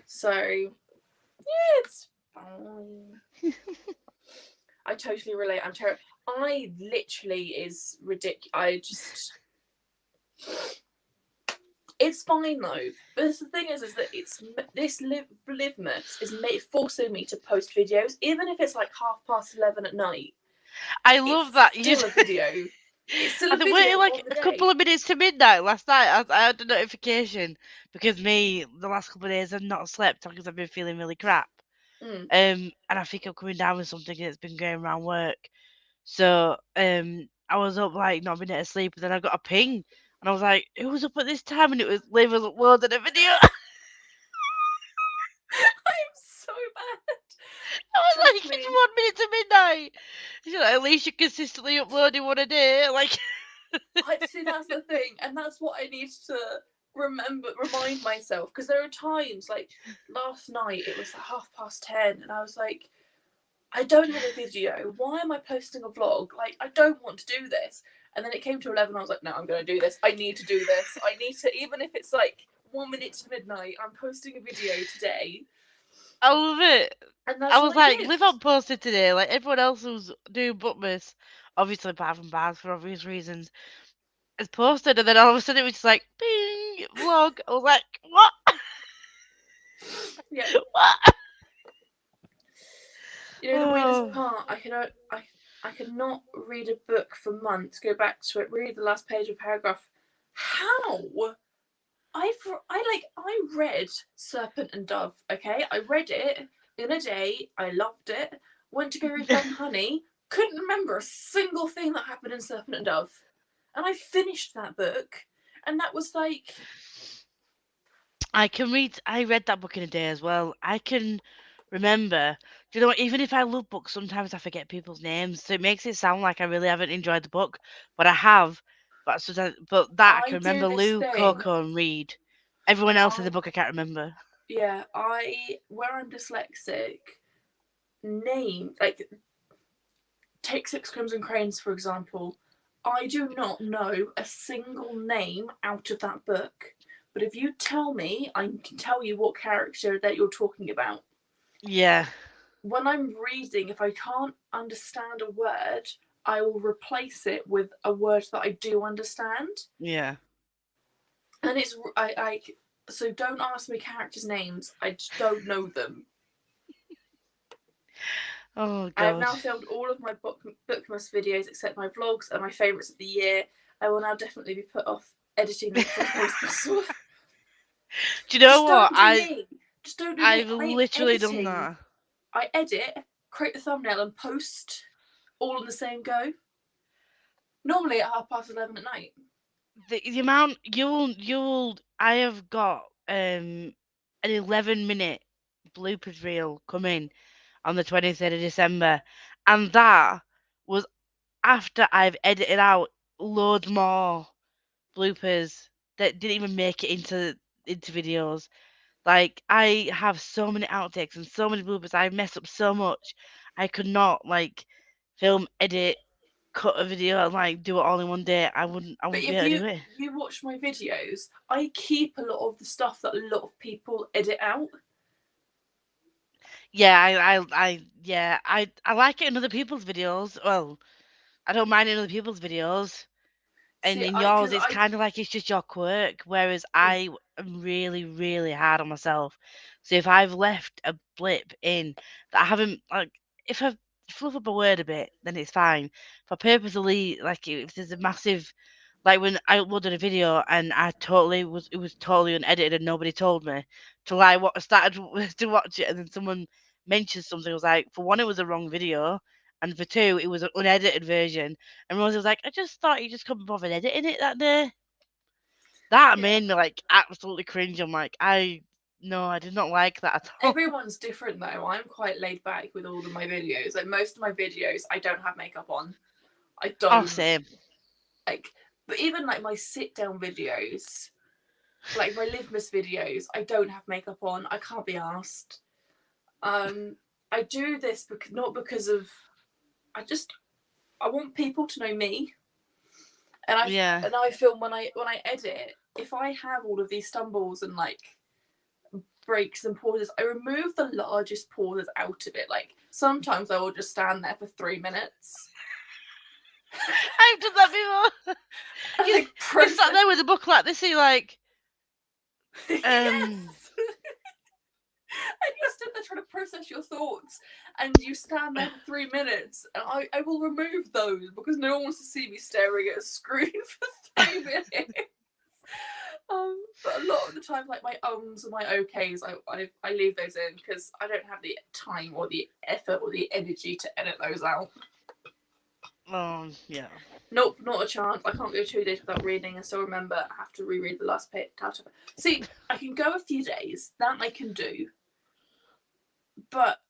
So, yeah, it's fine. I totally relate. I'm terrible. I literally is ridiculous. It's fine though. But the thing is that it's this Livmas is forcing me to post videos, even if it's like 11:30 at night. I love that. Still a video. It's still a video. Waited like a couple of minutes to midnight last night. I had a notification because the last couple of days I've not slept because I've been feeling really crap. And I think I'm coming down with something that's been going around work. So I was up like not being able to sleep, and then I got a ping, and I was like, "Who was up at this time?" And it was Liv was uploading a video. I'm so bad. I was like, "It's 1 minute to midnight." She's like, "At least you're consistently uploading one a day." Like, see, that's the thing, and that's what I need to remind myself, because there are times like last night it was like 10:30 and I was like, I don't have a video, why am I posting a vlog? Like, I don't want to do this. And then it came to 11, I was like, no, I'm going to do this. I need to do this. I need to, even if it's like 1 minute to midnight, I'm posting a video today. I love it. And I was like, Liv on posted today, like everyone else who's doing Bookmas, obviously apart from Baz for obvious reasons, has posted, and then all of a sudden it was just like, bing, vlog. I was like, what? Yeah. What? You know, the weirdest part, I could not read a book for months, go back to it, read the last page of paragraph. How? I read Serpent and Dove, okay? I read it in a day, I loved it, went to go read Ben Honey, couldn't remember a single thing that happened in Serpent and Dove. And I finished that book, and that was like... I read that book in a day as well. I can remember. Do you know what? Even if I love books, sometimes I forget people's names, so it makes it sound like I really haven't enjoyed the book, but I have. But that I I can do remember this Lou, thing. Coco, and Reed. Everyone else in I the book I can't remember. Yeah, where I'm dyslexic, name like take Six Crimson Cranes for example. I do not know a single name out of that book, but if you tell me, I can tell you what character that you're talking about. Yeah. When I'm reading, if I can't understand a word, I will replace it with a word that I do understand. Yeah. And I so don't ask me characters' names. I just don't know them. Oh I have god. now filmed all of my Bookmas videos except my vlogs and my favourites of the year. I will now definitely be put off editing them for Christmas. Do you know Just what? don't do me. Just don't do me. I've I'm literally done editing. that. I edit, create the thumbnail, and post all in the same go. Normally at 11:30 at night. The amount you'll I have got an 11-minute bloopers reel coming on the 23rd of December, and that was after I've edited out loads more bloopers that didn't even make it into videos. Like I have so many outtakes and so many bloopers. I mess up so much. I could not like film, edit, cut a video and like do it all in one day. I But wouldn't be if able to do it. you watch my videos, I keep a lot of the stuff that a lot of people edit out. Yeah, I like it in other people's videos. Well, I don't mind in other people's videos. And See, in I yours, because it's I kind of like it's just your quirk, whereas I am really, really hard on myself. So if I've left a blip in that I haven't, like, if I fluff up a word a bit, then it's fine. If I purposely, like, if there's a massive, like when I uploaded a video and it was totally unedited and nobody told me to like what I started to watch it and then someone mentioned something. I was like, for one, it was a wrong video. And for two, it was an unedited version. And Rosie was like, I just thought you just couldn't bother editing it that day. That yeah. made me like absolutely cringe. I'm like, no, I did not like that at all. Everyone's different though. I'm quite laid back with all of my videos. Like most of my videos, I don't have makeup on. I Oh, don't same. like, but even like my sit down videos, like my Livmas videos, I don't have makeup on. I can't be asked. I do this because not because of. I want people to know me, and Yeah. I feel when I edit, if I have all of these stumbles and like breaks and pauses, I remove the largest pauses out of it. Like sometimes I will just stand there for 3 minutes. I've done that before. And like You sat there with a book like this, and you're like, yes. And you stood there trying to process your thoughts, and you stand there for 3 minutes, and I will remove those because no one wants to see me staring at a screen for 3 minutes. But a lot of the time, like my ums and my okays, I leave those in because I don't have the time or the effort or the energy to edit those out. yeah. Nope, not a chance. I can't go 2 days without reading and still remember I have to reread the last page. See, I can go a few days, that I can do. But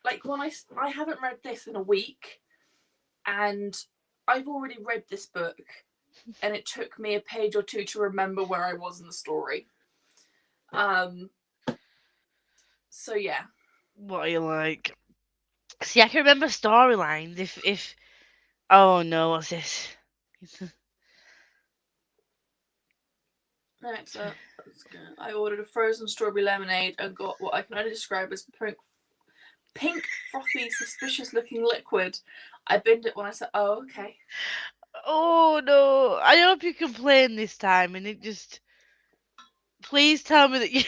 like when I haven't read this in a week, and I've already read this book, and it took me a page or two to remember where I was in the story. So yeah. What are you like? See, I can remember storylines. If oh no, what's this? Next up, I ordered a frozen strawberry lemonade and got what I can only describe as pink frothy, suspicious-looking liquid. I binned it when I said, "Oh, okay." Oh no! I hope you complain this time, and it just. Please tell me that you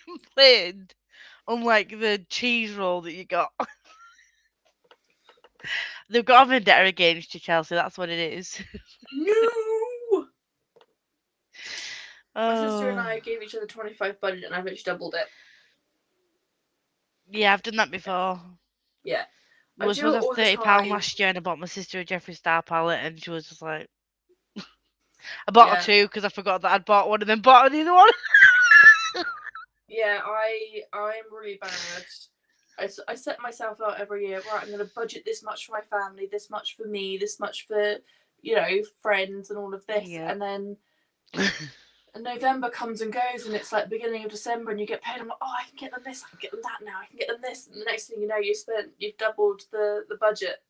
complained, unlike the cheese roll that you got. They've got a vendetta against you, Chelsea. That's what it is. No. My sister and Oh, I gave each other 25 budget, and I've actually doubled it. yeah, I've done that before. Yeah. We I were do supposed it to all have the £30 time. last year, and I bought my sister a Jeffree Star palette, and she was just like, I bought her two because I forgot that I'd bought one, and then bought her the other one. Yeah, I'm really bad. I set myself out every year, right, I'm going to budget this much for my family, this much for me, this much for, friends and all of this. Yeah. And then November comes and goes and it's like beginning of December and you get paid. I'm like, oh, I can get them this, I can get them that now, I can get them this. And the next thing you know, you've doubled the budget.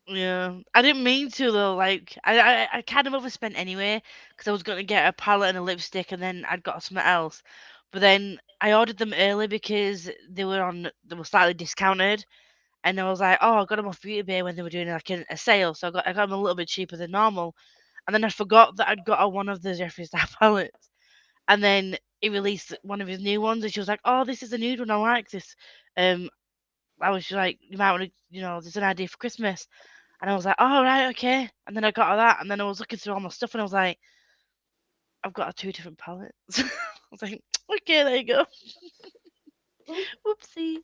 Yeah, I didn't mean to though. Like, I kind of overspent anyway because I was going to get a palette and a lipstick, and then I'd got something else. But then I ordered them early because they were slightly discounted, and I was like, oh, I got them off Beauty Bay when they were doing like a sale, so I got them a little bit cheaper than normal. And then I forgot that I'd got one of the Jeffree Star palettes, and then he released one of his new ones, and she was like, oh, this is a new one, I like this. Um, I was just like, you might want to, there's an idea for Christmas. And I was like, oh, right, okay. And then I got her that. And then I was looking through all my stuff and I was like, I've got 2 different palettes. I was like, okay, there you go. Whoopsie.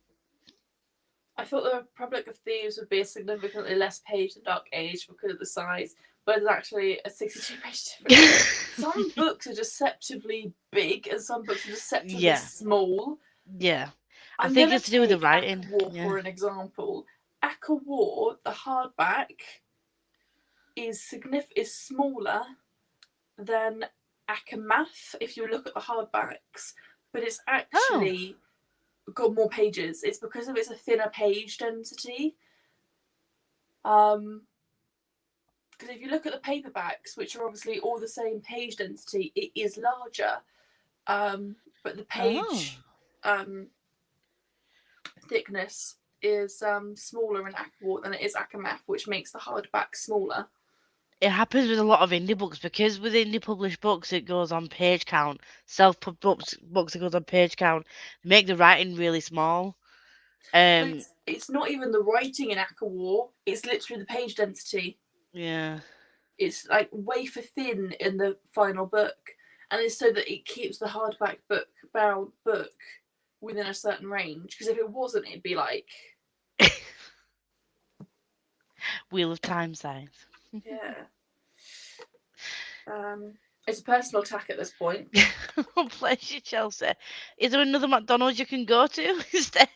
I thought the Republic of Thieves would be a significantly less page than Dark Age because of the size, but it's actually a 62-page difference. Some books are deceptively big and some books are deceptively small. Yeah. I think it's to do with the writing. War for an example. Aka War, the hardback, is smaller than Aka Math if you look at the hardbacks, but it's actually got more pages. It's because of it's a thinner page density. Because if you look at the paperbacks, which are obviously all the same page density, it is larger. But the page thickness is smaller in Aka War than it is Aka Math, which makes the hardback smaller. It happens with a lot of indie books because with indie published books it goes on page count. Self-published books it goes on page count. They make the writing really small. It's not even the writing in Aka War. It's literally the page density. Yeah. It's like wafer thin in the final book, and it's so that it keeps the hardback bound book within a certain range. Because if it wasn't, it'd be like Wheel of Time size. Yeah. It's a personal attack at this point. Oh, bless you, Chelsea. Is there another McDonald's you can go to instead?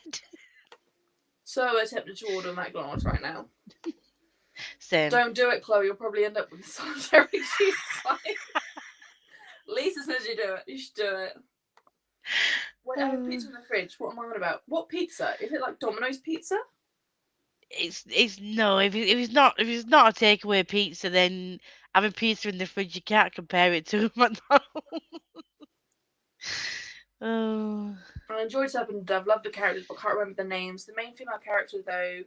So tempted to order McDonald's right now. Same. Don't do it, Chloe. You'll probably end up with the solitary cheese slice. Lisa says you do it. You should do it. Wait, I have pizza in the fridge. What am I on about? What pizza? Is it like Domino's pizza? It's no. If it's not a takeaway pizza, then having pizza in the fridge, you can't compare it to McDonald's. Oh. I enjoyed Serpent and Dove. Loved the characters, but can't remember the names. The main female character though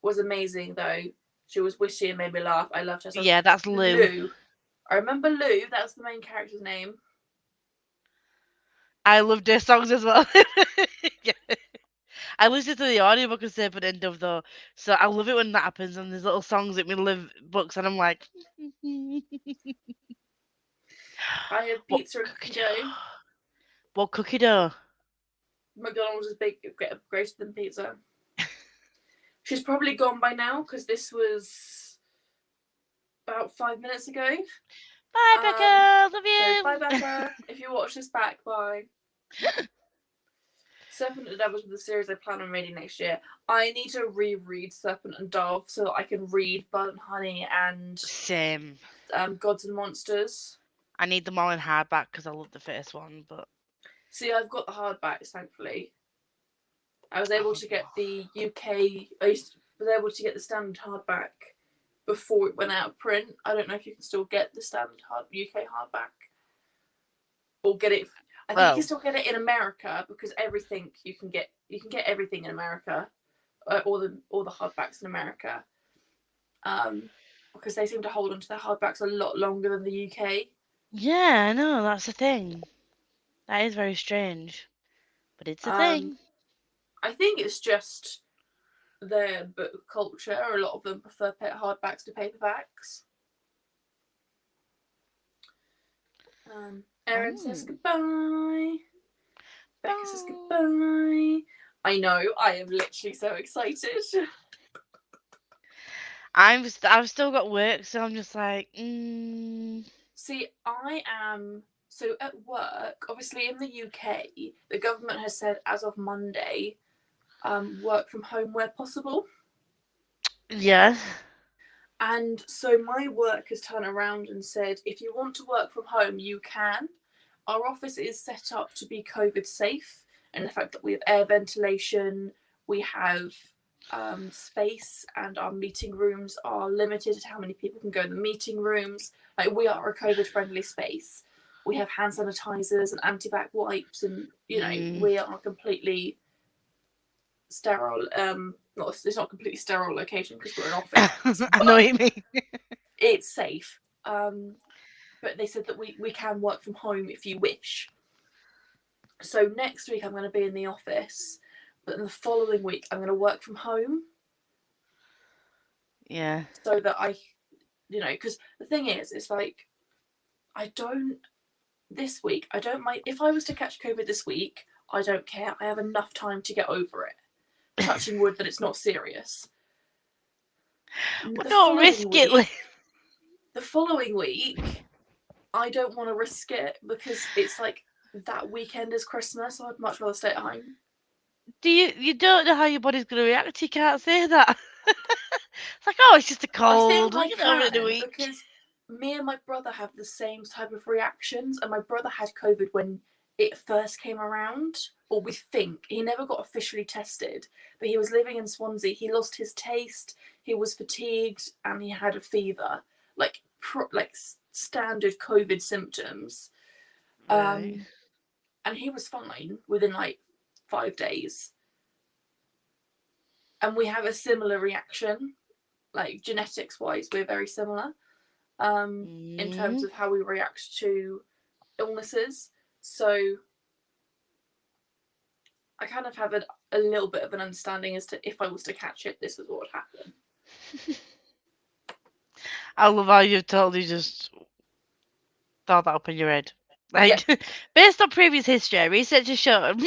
was amazing. Though she was witty and made me laugh. I loved her. So yeah, that's Lou. I remember Lou. That's the main character's name. I loved her songs as well. Yeah. I listened to the audiobook of Serpent and Dove though, so I love it when that happens and there's little songs in middle of books and I'm like. I had pizza and cookie dough. What cookie dough? McDonald's is greater than pizza. She's probably gone by now because this was about 5 minutes ago. Bye, Becca. Love you. So bye, Becca. If you watch this back, bye. Serpent and Dove was the series I plan on reading next year. I need to reread Serpent and Dove so that I can read Blood and Honey and Same. Gods and Monsters. I need them all in hardback because I love the first one, but see, I've got the hardbacks. Thankfully, I was able to get the UK. I was able to get the standard hardback before it went out of print. I don't know if you can still get the standard UK hardback or get it. I think you can still get it in America because everything you can get everything in America, all the hardbacks in America, because they seem to hold onto their hardbacks a lot longer than the UK. Yeah, I know, that's the thing. That is very strange, but it's a thing. I think it's just their book culture. A lot of them prefer hardbacks to paperbacks. Erin says goodbye. Becca says goodbye. I know, I am literally so excited. I've still got work, so I'm just like, See, I am so at work. Obviously, in the UK, the government has said as of Monday, work from home where possible. Yeah. And so my work has turned around and said, if you want to work from home, you can. Our office is set up to be COVID safe, and the fact that we have air ventilation, we have space, and our meeting rooms are limited to how many people can go in the meeting rooms. Like, we are a COVID friendly space. We have hand sanitizers and antibac wipes, and we are completely sterile. It's not a completely sterile location because we're an office. I know what you mean. It's safe. But they said that we can work from home if you wish. So next week I'm going to be in the office, but in the following week I'm going to work from home. Yeah. So that because the thing is, it's like, this week, I don't mind. If I was to catch COVID this week, I don't care. I have enough time to get over it. Touching wood that it's not serious. Well, don't risk it. The following week, I don't want to risk it because it's like that weekend is Christmas, so I'd much rather stay at home. You don't know how your body's going to react. You can't say that. It's like, oh, it's just a cold. I think I can, week. because me and my brother have the same type of reactions, and my brother had COVID when it first came around, or we think. He never got officially tested, but he was living in Swansea. He lost his taste, he was fatigued, and he had a fever, like standard COVID symptoms. Right. And he was fine within like 5 days. And we have a similar reaction, like genetics wise, we're very similar in terms of how we react to illnesses. So I kind of have a little bit of an understanding as to if I was to catch it, this is what would happen. I love how you've totally just thought that up in your head. Like, yep. Based on previous history, research has shown.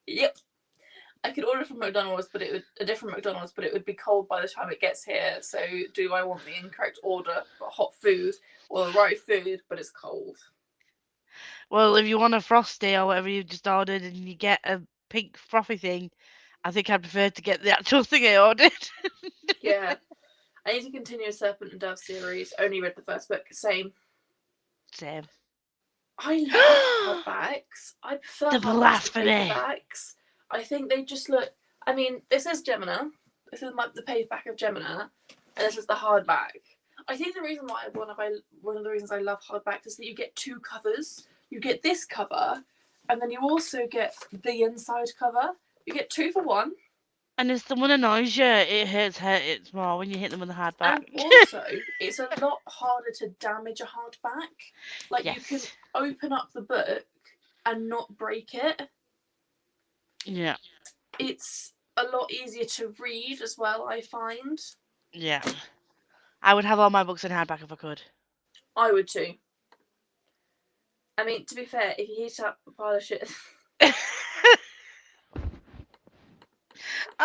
Yep. I could order from McDonald's, but a different McDonald's, but it would be cold by the time it gets here. So do I want the incorrect order, but hot food, or the right food, but it's cold? Well, if you want a Frosty or whatever you just ordered and you get a pink frothy thing, I think I'd prefer to get the actual thing I ordered. Yeah. I need to continue a Serpent and Dove series. Only read the first book. Same. I love hardbacks. I prefer the blasphemy paperbacks. I think they just look. I mean, this is Gemina. This is the paperback of Gemina, and this is the hardback. I think the reason why one of the reasons I love hardbacks is that you get two covers. You get this cover, and then you also get the inside cover. You get two for one. And if someone annoys you, it hurts more when you hit them with a hardback. And also, it's a lot harder to damage a hardback. Like, yes. You can open up the book and not break it. Yeah. It's a lot easier to read as well, I find. Yeah. I would have all my books in hardback if I could. I would too. I mean, to be fair, if you heat up a pile of shit...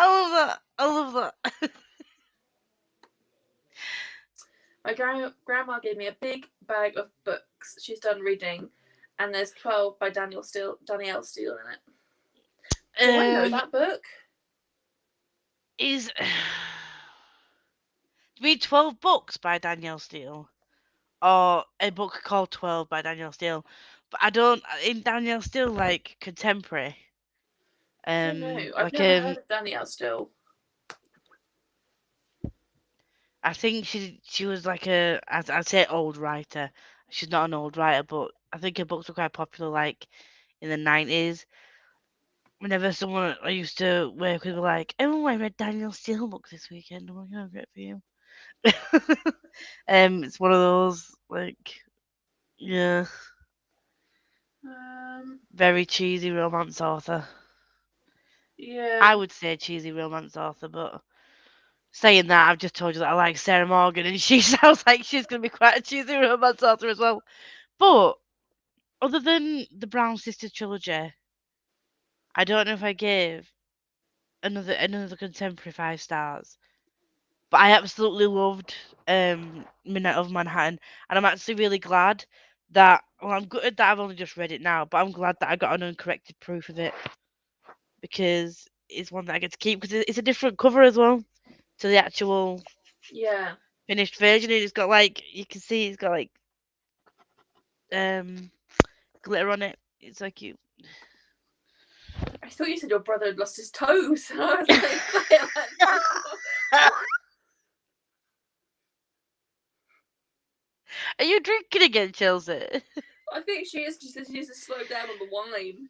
I love that. My grandma gave me a big bag of books she's done reading, and there's 12 by Danielle Steel in it. Do I know that book? Read 12 books by Danielle Steel, or a book called 12 by Danielle Steel. But I don't, in Danielle Steel, like, contemporary. I don't know. I've never heard of Danielle Steel. I think she was like I'd say old writer. She's not an old writer, but I think her books were quite popular, like in the 90s. Whenever someone I used to work with were like, "Oh, I read Danielle Steel books this weekend." I'm like, "Oh, great for you." It's one of those, like, yeah, very cheesy romance author. Yeah, I would say cheesy romance author, but saying that, I've just told you that I like Sarah Morgan, and she sounds like she's going to be quite a cheesy romance author as well. But other than the Brown Sisters trilogy, I don't know if I gave another contemporary 5 stars. But I absolutely loved Midnight Over Manhattan, and I'm actually really glad that. Well, I'm gutted that I've only just read it now, but I'm glad that I got an uncorrected proof of it. because it's one that I get to keep because it's a different cover as well to the actual Yeah. finished version. And it's got like you can see it's got like um glitter on it. It's so cute. I thought you said your brother had lost his toes. And I was like, Are you drinking again, Chelsea? I think she is. She said she needs to slow down on the wine.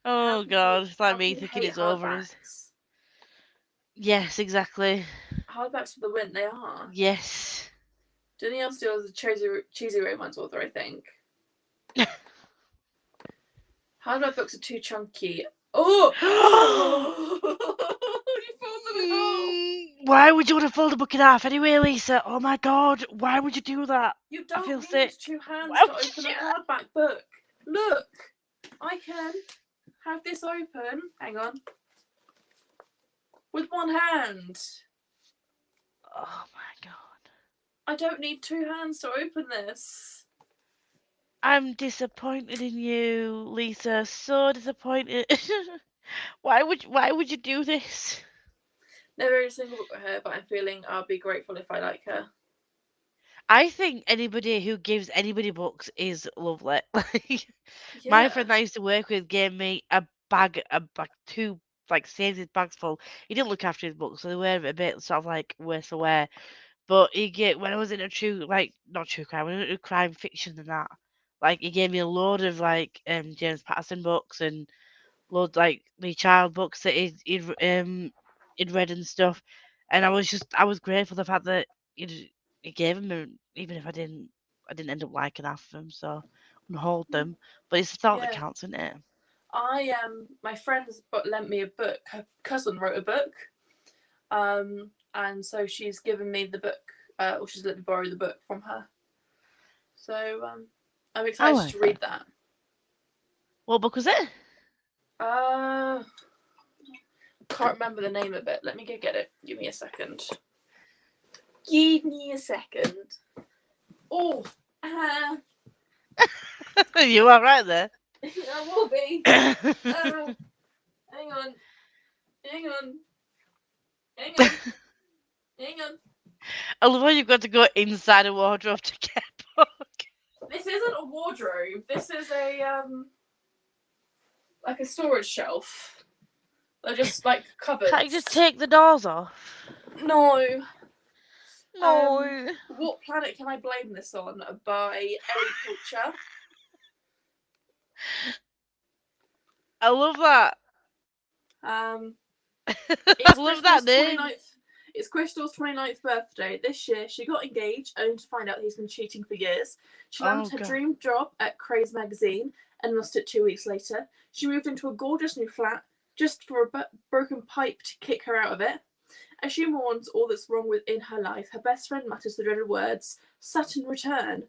Oh god, it's like me thinking hate it's over. hardbacks. Yes, exactly. Hardbacks for the win, they are. Yes. Danielle Steele is a cheesy romance author, I think. Hardback books are too chunky. Oh! You fold them in half! Why would you want to fold a book in half anyway, Lisa? Oh my god, why would you do that? You don't feel need sick. 2 hands Why to would open you a do that? hardback book. Look! I can have this open. Hang on. With 1 hand. Oh my god. I don't need 2 hands to open this. I'm disappointed in you, Lisa. So disappointed. Why would you do this? Never read a single book with her, but I'm feeling I'll be grateful if I like her. I think anybody who gives anybody books is lovely. Like Yeah. my friend that I used to work with gave me a bag, 2 like saved bags full. He didn't look after his books, so they were a bit sort of like worse for wear. But he gave when I was into not true crime, when I was into crime fiction and that, like he gave me a load of like James Patterson books and loads like me child books that he'd read and stuff. And I was grateful for the fact that he gave them, even if I didn't end up liking half of them. So I'm gonna hold them. But it's the thought that Yeah. counts, isn't it? My friend's lent me a book. Her cousin wrote a book. And so she's given me the book, or she's let me borrow the book from her. So I'm excited to read that. What book was it? Can't remember the name of it. Let me go get it. Give me a second. Give me a second. Oh, You are right there. I will be. Hang on. Hang on. Hang on. Hang on. I love how you've got to go inside a wardrobe to get a book. This isn't a wardrobe. This is a like a storage shelf. They're just like cupboards. Can't you just take the doors off? No. No. What planet can I blame this on? By Ellie Pilcher. I love that. It's I love that name. It's Crystal's 29th birthday. This year, she got engaged only to find out he's been cheating for years. She landed her dream job at Craze magazine and lost it 2 weeks later. She moved into a gorgeous new flat just for a broken pipe to kick her out of it. As she mourns all that's wrong within her life, her best friend mutters the dreaded words, Saturn return.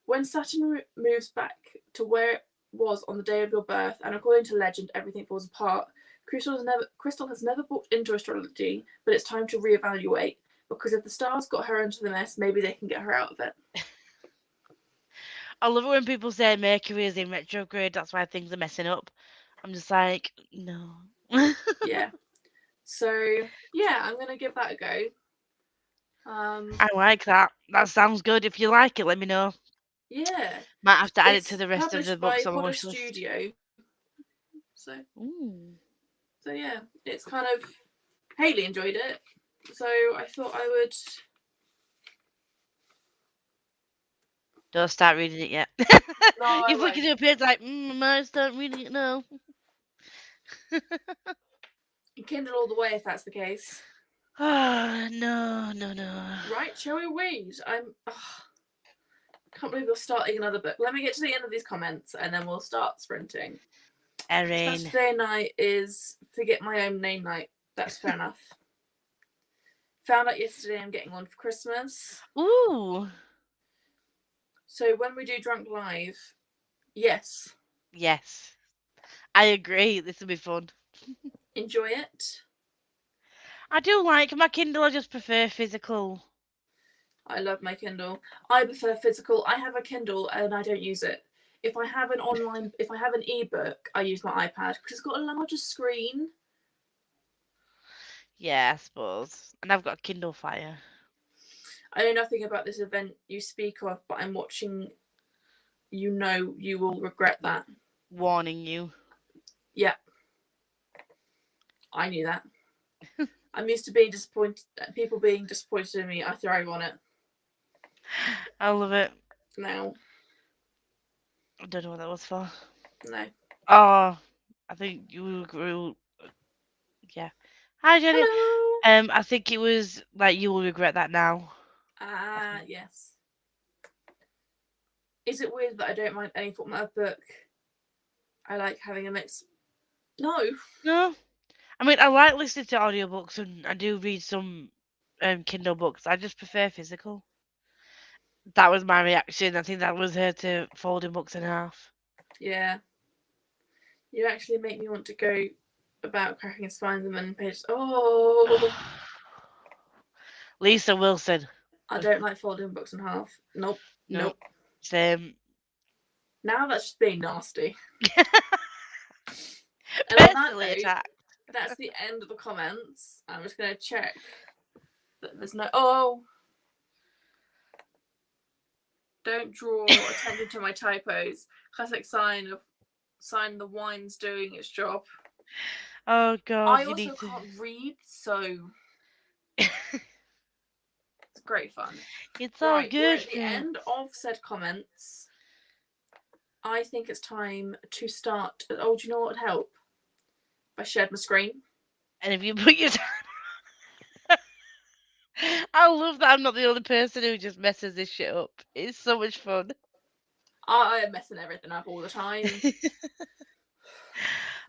When Saturn moves back to where it was on the day of your birth, and according to legend, everything falls apart, Crystal has never bought into astrology, but it's time to reevaluate, because if the stars got her into the mess, maybe they can get her out of it. I love it when people say Mercury is in retrograde, that's why things are messing up. I'm just like, no. Yeah. So, yeah, I'm going to give that a go. I like that. That sounds good. If you like it, let me know. Yeah. Might have to add it to the rest of the books on my wish wish list. Studio. So, Ooh. So yeah, it's kind of Haley enjoyed it, so I thought I would. Don't start reading it yet. No, You're looking at it like, I might start reading it now. Kindle all the way if that's the case. Oh, no. Right, shall we read? I can't believe we're starting another book. Let me get to the end of these comments and then we'll start sprinting. Erin. Saturday night is forget my own name night. That's fair enough. Found out yesterday I'm getting one for Christmas. Ooh. So when we do Drunk Live, yes. Yes. I agree. This will be fun. Enjoy it. I do like my Kindle. I just prefer physical. I love my Kindle. I prefer physical. I have a Kindle and I don't use it. if I have an ebook, I use my iPad because it's got a larger screen. Yeah, I suppose. And I've got a Kindle Fire. I know nothing about this event you speak of, but I'm watching. You know you will regret that. Warning you. Yeah. I knew that. I'm used to being disappointed. People being disappointed in me. I thrive on it. I love it. Now, I don't know what that was for. no. Oh, I think you will. Yeah. Hi, Jenny. Hello. I think it was like you will regret that now. Ah, yes. Is it weird that I don't mind any format of book? I like having a mix. No. No. I mean, I like listening to audiobooks and I do read some Kindle books. I just prefer physical. That was my reaction. I think that was her to folding books in half. Yeah. You actually make me want to go about cracking spines and then pages. Oh. Lisa Wilson. I don't like folding books in half. Nope. Nope. Same. Now that's just being nasty. And on that Personally note, attacked. that's the end of the comments. I'm just going to check that there's no. Oh. Don't draw attention to my typos. Classic sign the wine's doing its job. Oh god, I you also need to. can't read, so it's great fun. It's all Right, we're good. at the end of said comments. I think it's time to start. Oh, do you know what would help? If I shared my screen. And if you put your. I love that I'm not the only person who just messes this shit up. It's so much fun. I am messing everything up all the time. So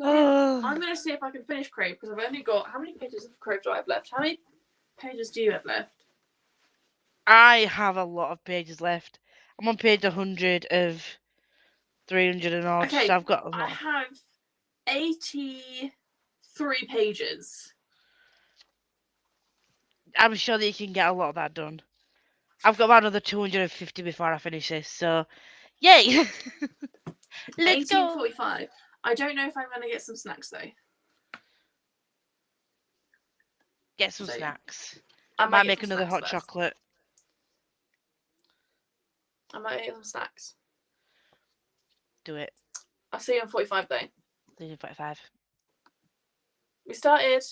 Oh. I'm going to see if I can finish Crave because I've only got. How many pages of Crave do I have left? How many pages do you have left? I have a lot of pages left. I'm on page 100 of 300 and odd. Okay, So I've got a lot. I have 83 pages. I'm sure that you can get a lot of that done. I've got about another 250 before I finish this. So, yay! Let's go. 18:45. I don't know if I'm going to get some snacks though. Get some So, snacks. I Might get make some another snacks hot first. chocolate. I might get some snacks. Do it. I'll see you in 45 though. 45. We started.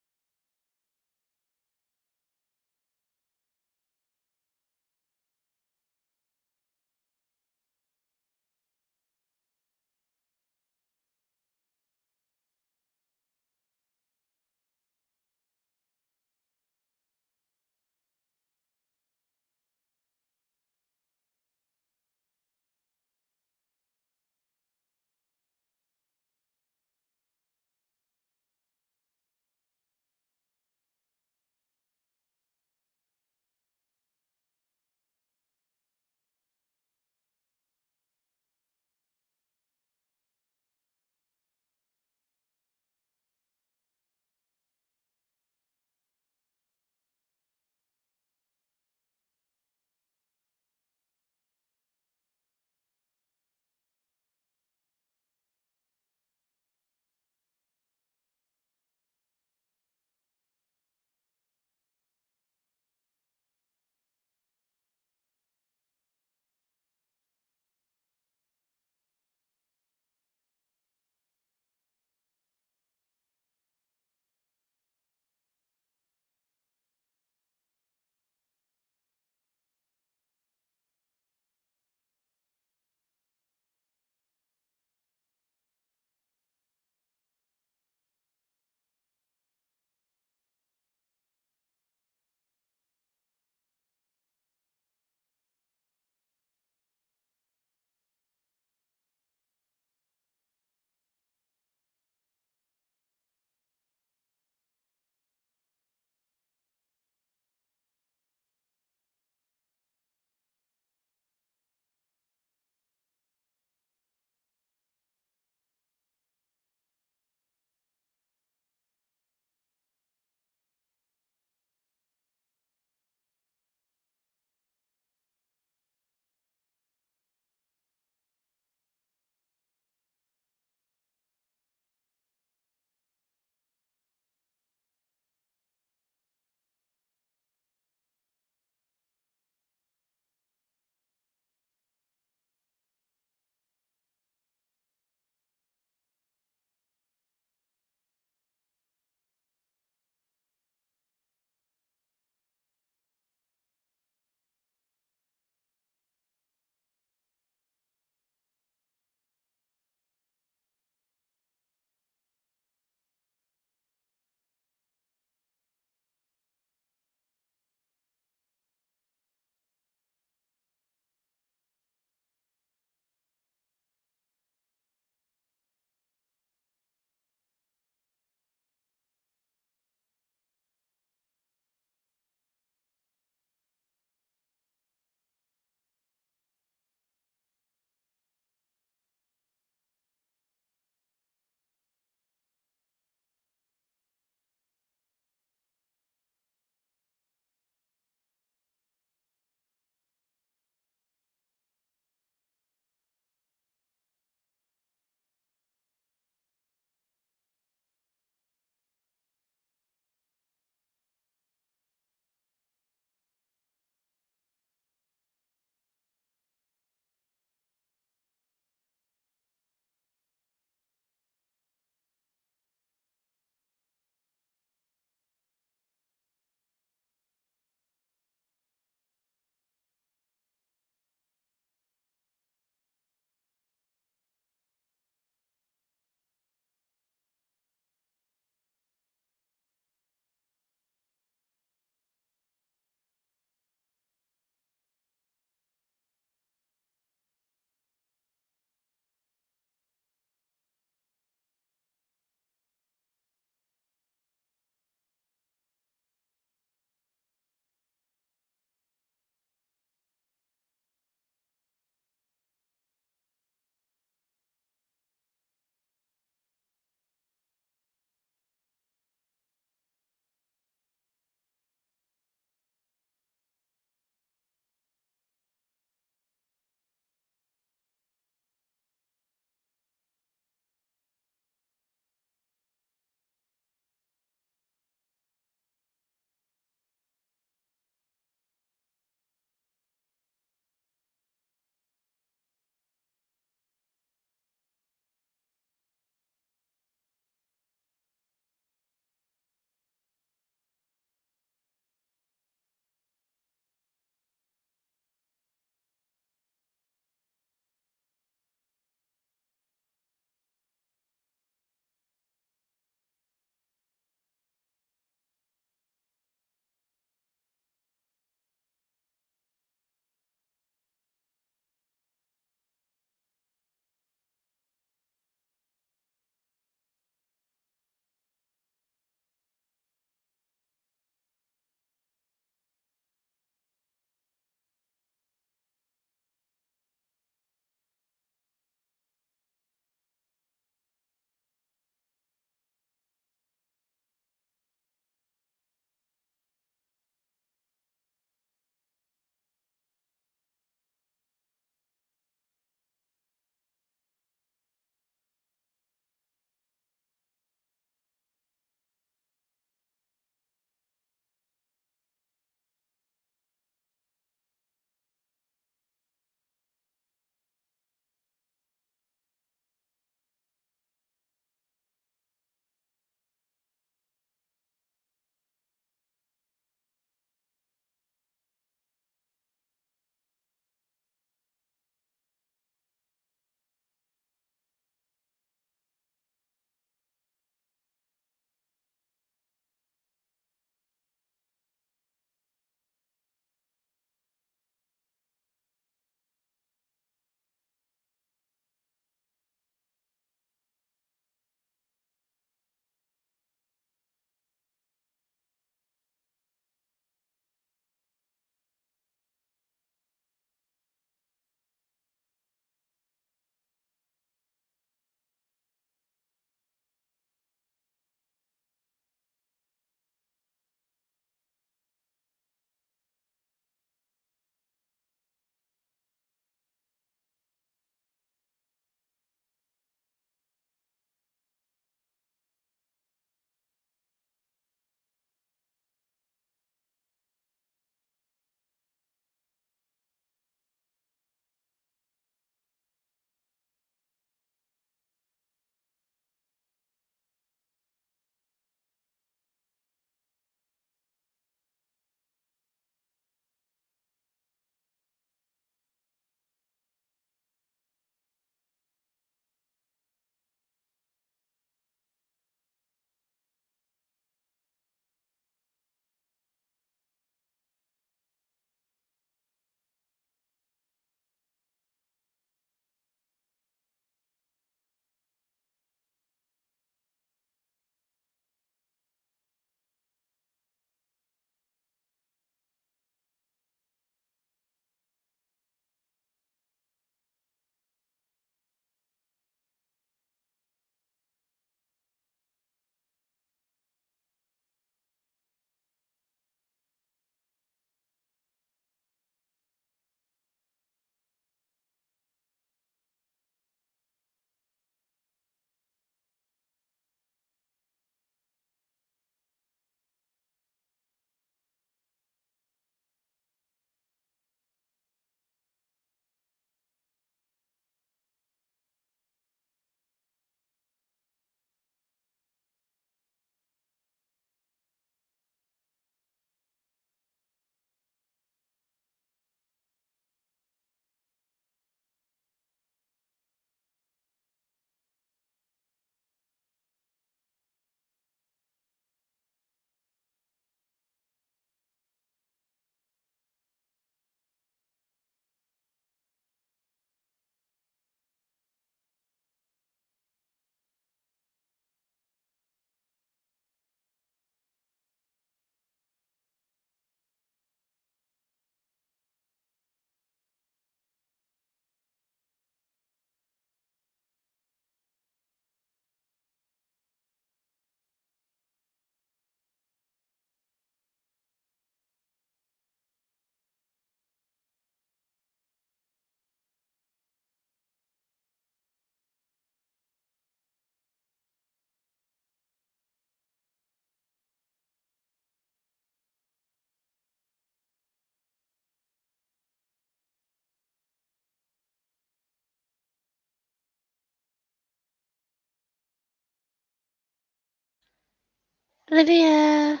Olivia.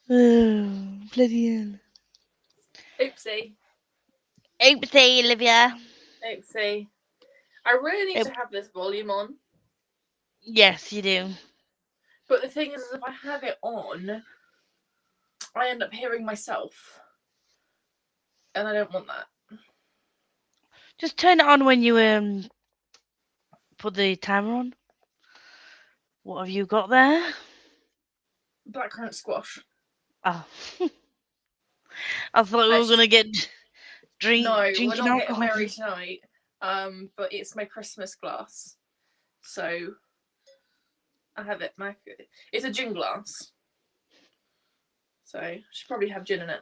Oh, bloody hell. Oopsie. Oopsie, Olivia. Oopsie. I really need Oop. to have this volume on. Yes, you do. But the thing is, if I have it on, I end up hearing myself. And I don't want that. Just turn it on when you put the timer on. What have you got there? Blackcurrant squash. Oh. I thought we were gonna get No, we're drinking not getting alcohol. married tonight. But it's my Christmas glass. So I have it. It's a gin glass. So I should probably have gin in it.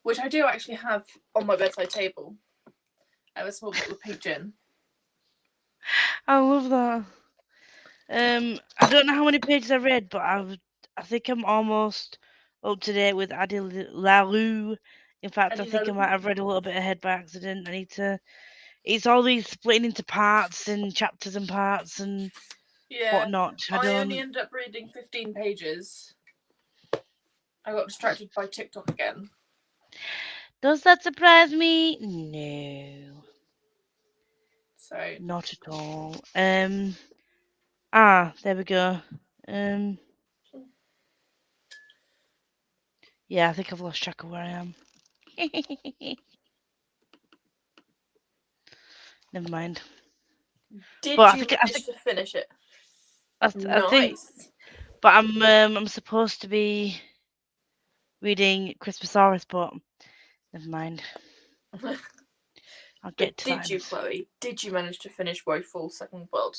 Which I do actually have on my bedside table. I have a small bottle of pink gin. I love that. I don't know how many pages I read, but I think I'm almost up to date with Adi LaRue. In fact, I Adi think I LaRue. might have read a little bit ahead by accident. I need to. It's all these splitting into parts and chapters and parts and whatnot. I only ended up reading 15 pages. I got distracted by TikTok again. Does that surprise me? No. So Not at all. There we go. Yeah, I think I've lost track of where I am. Never mind. Did But you manage to finish it? I think, Nice. but I'm supposed to be reading Christmasaurus, but never mind. I'll get to that. Did you, Chloe? Did you manage to finish Woeful Second World?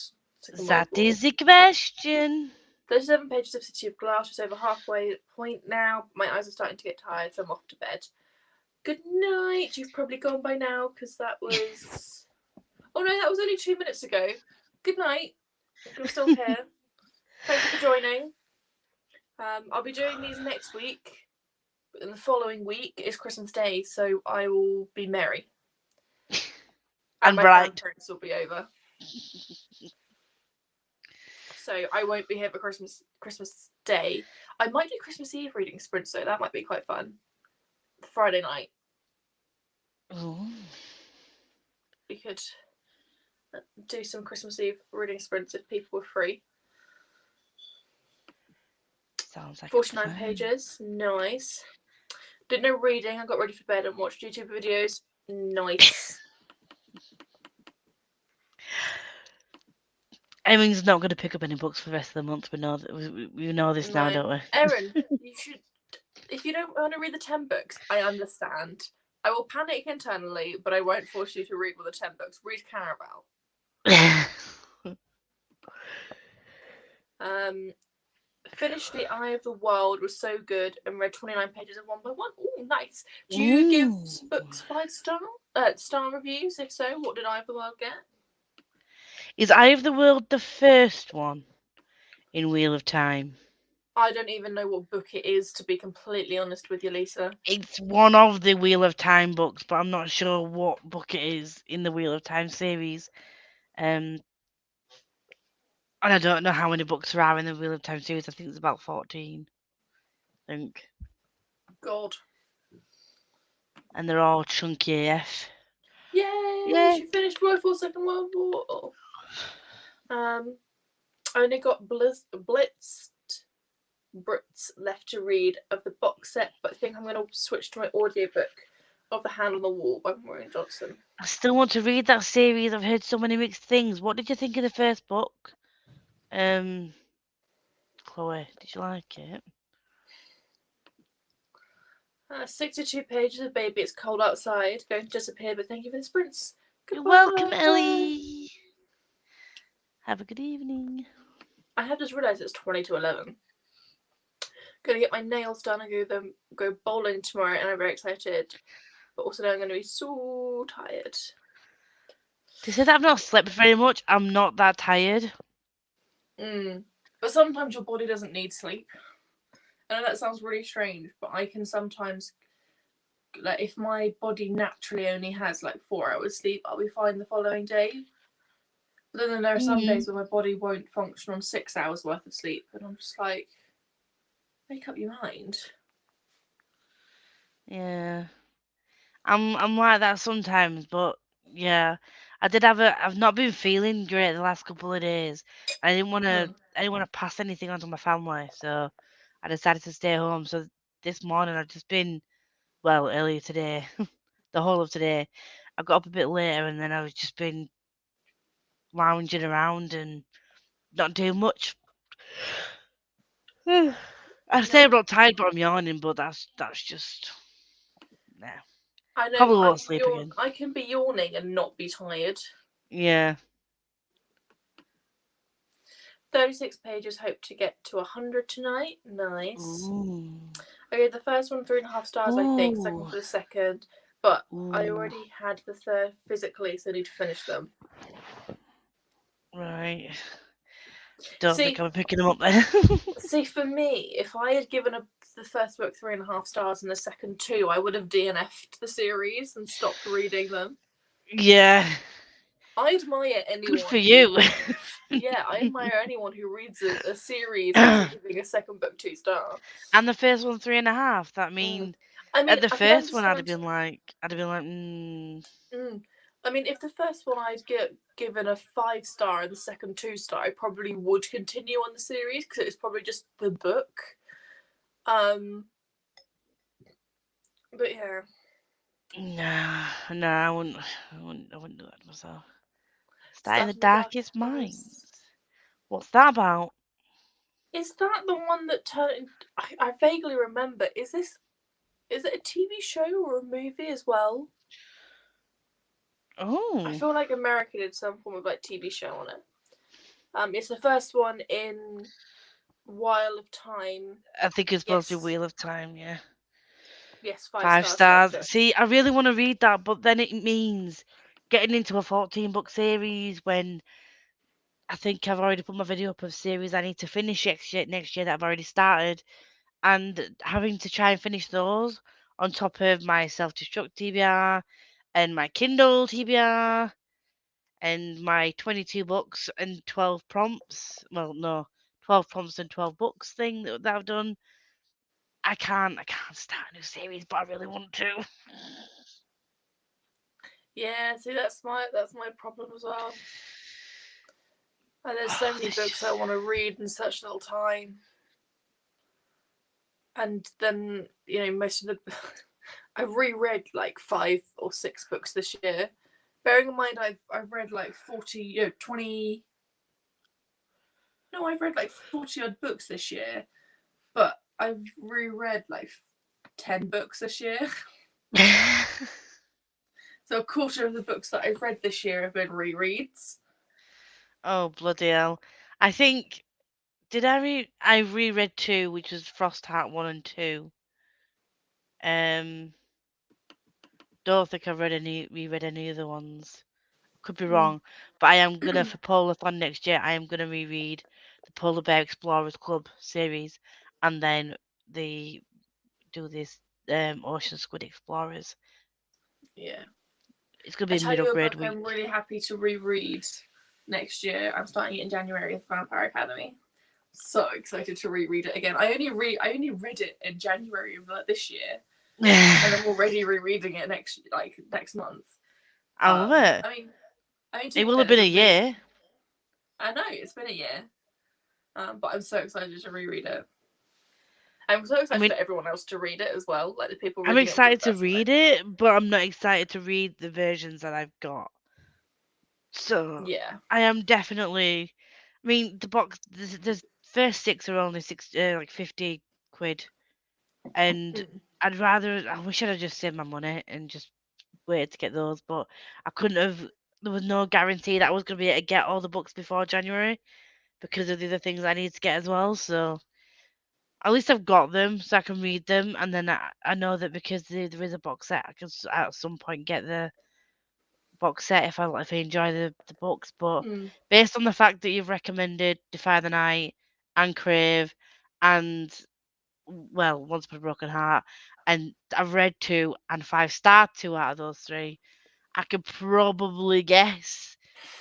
That is the question. 37 pages of City of Glass, just over halfway point now. My eyes are starting to get tired, so I'm off to bed. Good night. You've probably gone by now because that was. Oh no, that was only 2 minutes ago. Good night. If you're still here, thank you for joining. I'll be doing these next week. But in the following week is Christmas Day, so I will be merry. And my grandparents will be over. So I won't be here for Christmas Day. I might do Christmas Eve reading sprints though. That might be quite fun. Friday night. Oh. We could do some Christmas Eve reading sprints if people were free. Sounds like 49 pages. Nice. Did no reading. I got ready for bed and watched YouTube videos. Nice. Emming's not going to pick up any books for the rest of the month. We know this now, don't we? Erin, you should. If you don't want to read the 10 books, I understand. I will panic internally, but I won't force you to read all the 10 books. Read Caraval. Finished The Eye of the World, was so good, and read 29 pages of 1 by 1. Ooh, nice. Do you give books 5-star reviews? If so, what did Eye of the World get? Is Eye of the World the first one in Wheel of Time? I don't even know what book it is, to be completely honest with you, Lisa. It's one of the Wheel of Time books, but I'm not sure what book it is in the Wheel of Time series. And I don't know how many books there are in the Wheel of Time series. I think it's about 14. I think. God. And they're all chunky AF. Yay! She finished Woeful Second World War. I only got Brits left to read of the box set, but I think I'm going to switch to my audiobook of The Hand on the Wall by Maureen Johnson. I still want to read that series. I've heard so many mixed things. What did you think of the first book? Chloe, did you like it? 62 pages of Baby It's Cold Outside. Going to disappear, but thank you for the sprints. You're welcome, Ellie. Have a good evening. I have just realised it's 20 to 11. Going to get my nails done and go bowling tomorrow, and I'm very excited. But also now I'm going to be so tired. To say that I've not slept very much, I'm not that tired. But sometimes your body doesn't need sleep. I know that sounds really strange, but I can sometimes, like, if my body naturally only has like 4 hours sleep, I'll be fine the following day. But then there are some Mhm. days where my body won't function on 6 hours worth of sleep, and I'm just like, make up your mind. Yeah. I'm like that sometimes, but yeah. I've not been feeling great the last couple of days. I didn't Mm. wanna pass anything on to my family, so I decided to stay home. So this morning I've just been, well, earlier today, the whole of today, I got up a bit later and then I've just been lounging around and not doing much. I say No, I'm not tired, but I'm yawning, but that's just nah. I know Probably won't sleep again. I can be yawning and not be tired. Yeah. 36 pages, hope to get to 100 tonight. Nice. Ooh. Okay, the first one 3.5 stars, I think. Second Ooh. for the second. But I Ooh. already had the third physically, so I need to finish them. Right. Don't See, think I'm picking them up then. see, for me, if I had given the first book 3.5 stars and the second 2, I would have DNF'd the series and stopped reading them. Yeah. I admire anyone Good for you. I admire anyone who reads a series after giving a second book 2 stars. And the first one 3.5. That means I mean, at the I can first one I'd have understand. been like, mm. I mean, if the first one I'd given a 5 star and the second 2 star, I probably would continue on the series because it's probably just the book. But yeah. No, I wouldn't do that to myself. Starting the Starting the Darkest Darkest Minds. Minds. What's that about? Is that the one that turned? I vaguely remember. Is it a TV show or a movie as well? I Oh, feel like America did some form of like TV show on it. It's the first one in While of Time. I think it's supposed to be Yes, Wheel of Time, yeah. yes, 5 stars. 5 stars. Loved it. See, I really want to read that, but then it means getting into a 14-book series when I think I've already put my video up of series I need to finish next year that I've already started, and having to try and finish those on top of my self-destruct TBR and my Kindle TBR and my 22 books and 12 prompts. Well, no, 12 prompts and 12 books thing that I've done. I can't start a new series, but I really want to. Yeah, see, that's my problem as well. And there's so Oh, many books I want to read in such little time. And then, most of the I've reread like 5 or 6 books this year. Bearing in mind I've read like 40, 20. No, I've read like 40 odd books this year, but I've reread like 10 books this year. So a quarter of the books that I've read this year have been rereads. Oh, bloody hell. I think, I reread 2, which was Frostheart 1 and 2. Um, don't think I've reread any other ones. Could be wrong, but I am gonna, for Polathon next year, I am gonna reread the Polar Bear Explorers Club series, and then do this Ocean Squid Explorers. Yeah. It's gonna I be a tell middle you a grade book week. I'm really happy to reread next year. I'm starting it in January with Vampire Academy. So excited to reread it again. I only read it in January of this year, and I'm already rereading it next month. I love it. I mean, to It be will fair, have been there's a a reason. year. I know it's been a year, but I'm so excited to reread it. I'm so I excited mean, for everyone else to read it as well, like the people I'm reading it for the excited to first time. read it, but I'm not excited to read the versions that I've got. So Yeah. I am definitely. I mean, the first 6 are only like 50 quid, and I wish I'd have just saved my money and just waited to get those, but I couldn't have. There was no guarantee that I was gonna be able to get all the books before January because of the other things I need to get as well. So at least I've got them, so I can read them, and then I know that because there is a box set, I can at some point get the box set if I enjoy the books. But based on the fact that you've recommended Defy the Night and Crave and, well, Once Upon a Broken Heart, and I've read 2 and 5 star 2 out of those 3, I could probably guess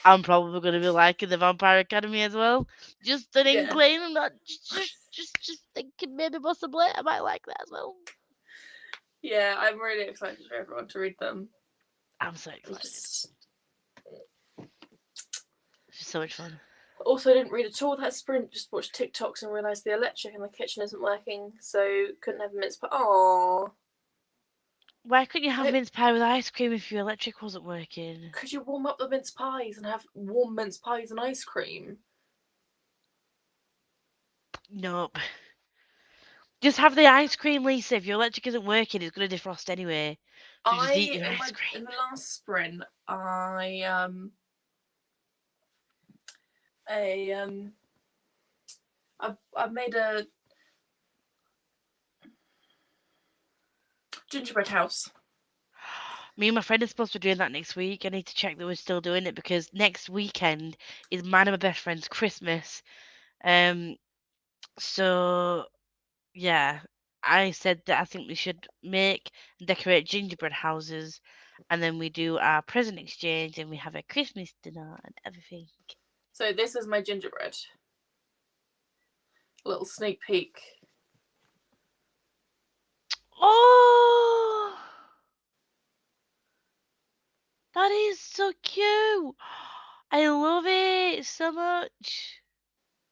I'm probably going to be liking the Vampire Academy as well. Just an Yeah. inkling. I'm not just thinking maybe possibly I might like that as well. Yeah, I'm really excited for everyone to read them. I'm so excited. It's just so much fun. Also, didn't read at all that sprint. Just watched TikToks and realised the electric in the kitchen isn't working, so couldn't have a mince pie. Aww. Why couldn't you have mince pie with ice cream if your electric wasn't working? Could you warm up the mince pies and have warm mince pies and ice cream? Nope. Just have the ice cream, Lisa. If your electric isn't working, it's going to defrost anyway. So just eat your ice cream. In the last sprint, I made a gingerbread house. Me and my friend are supposed to be doing that next week. I need to check that we're still doing it because next weekend is mine and my best friend's Christmas. So yeah, I said that I think we should make and decorate gingerbread houses, and then we do our present exchange and we have a Christmas dinner and everything. So this is my gingerbread. A little sneak peek. Oh, that is so cute. I love it so much.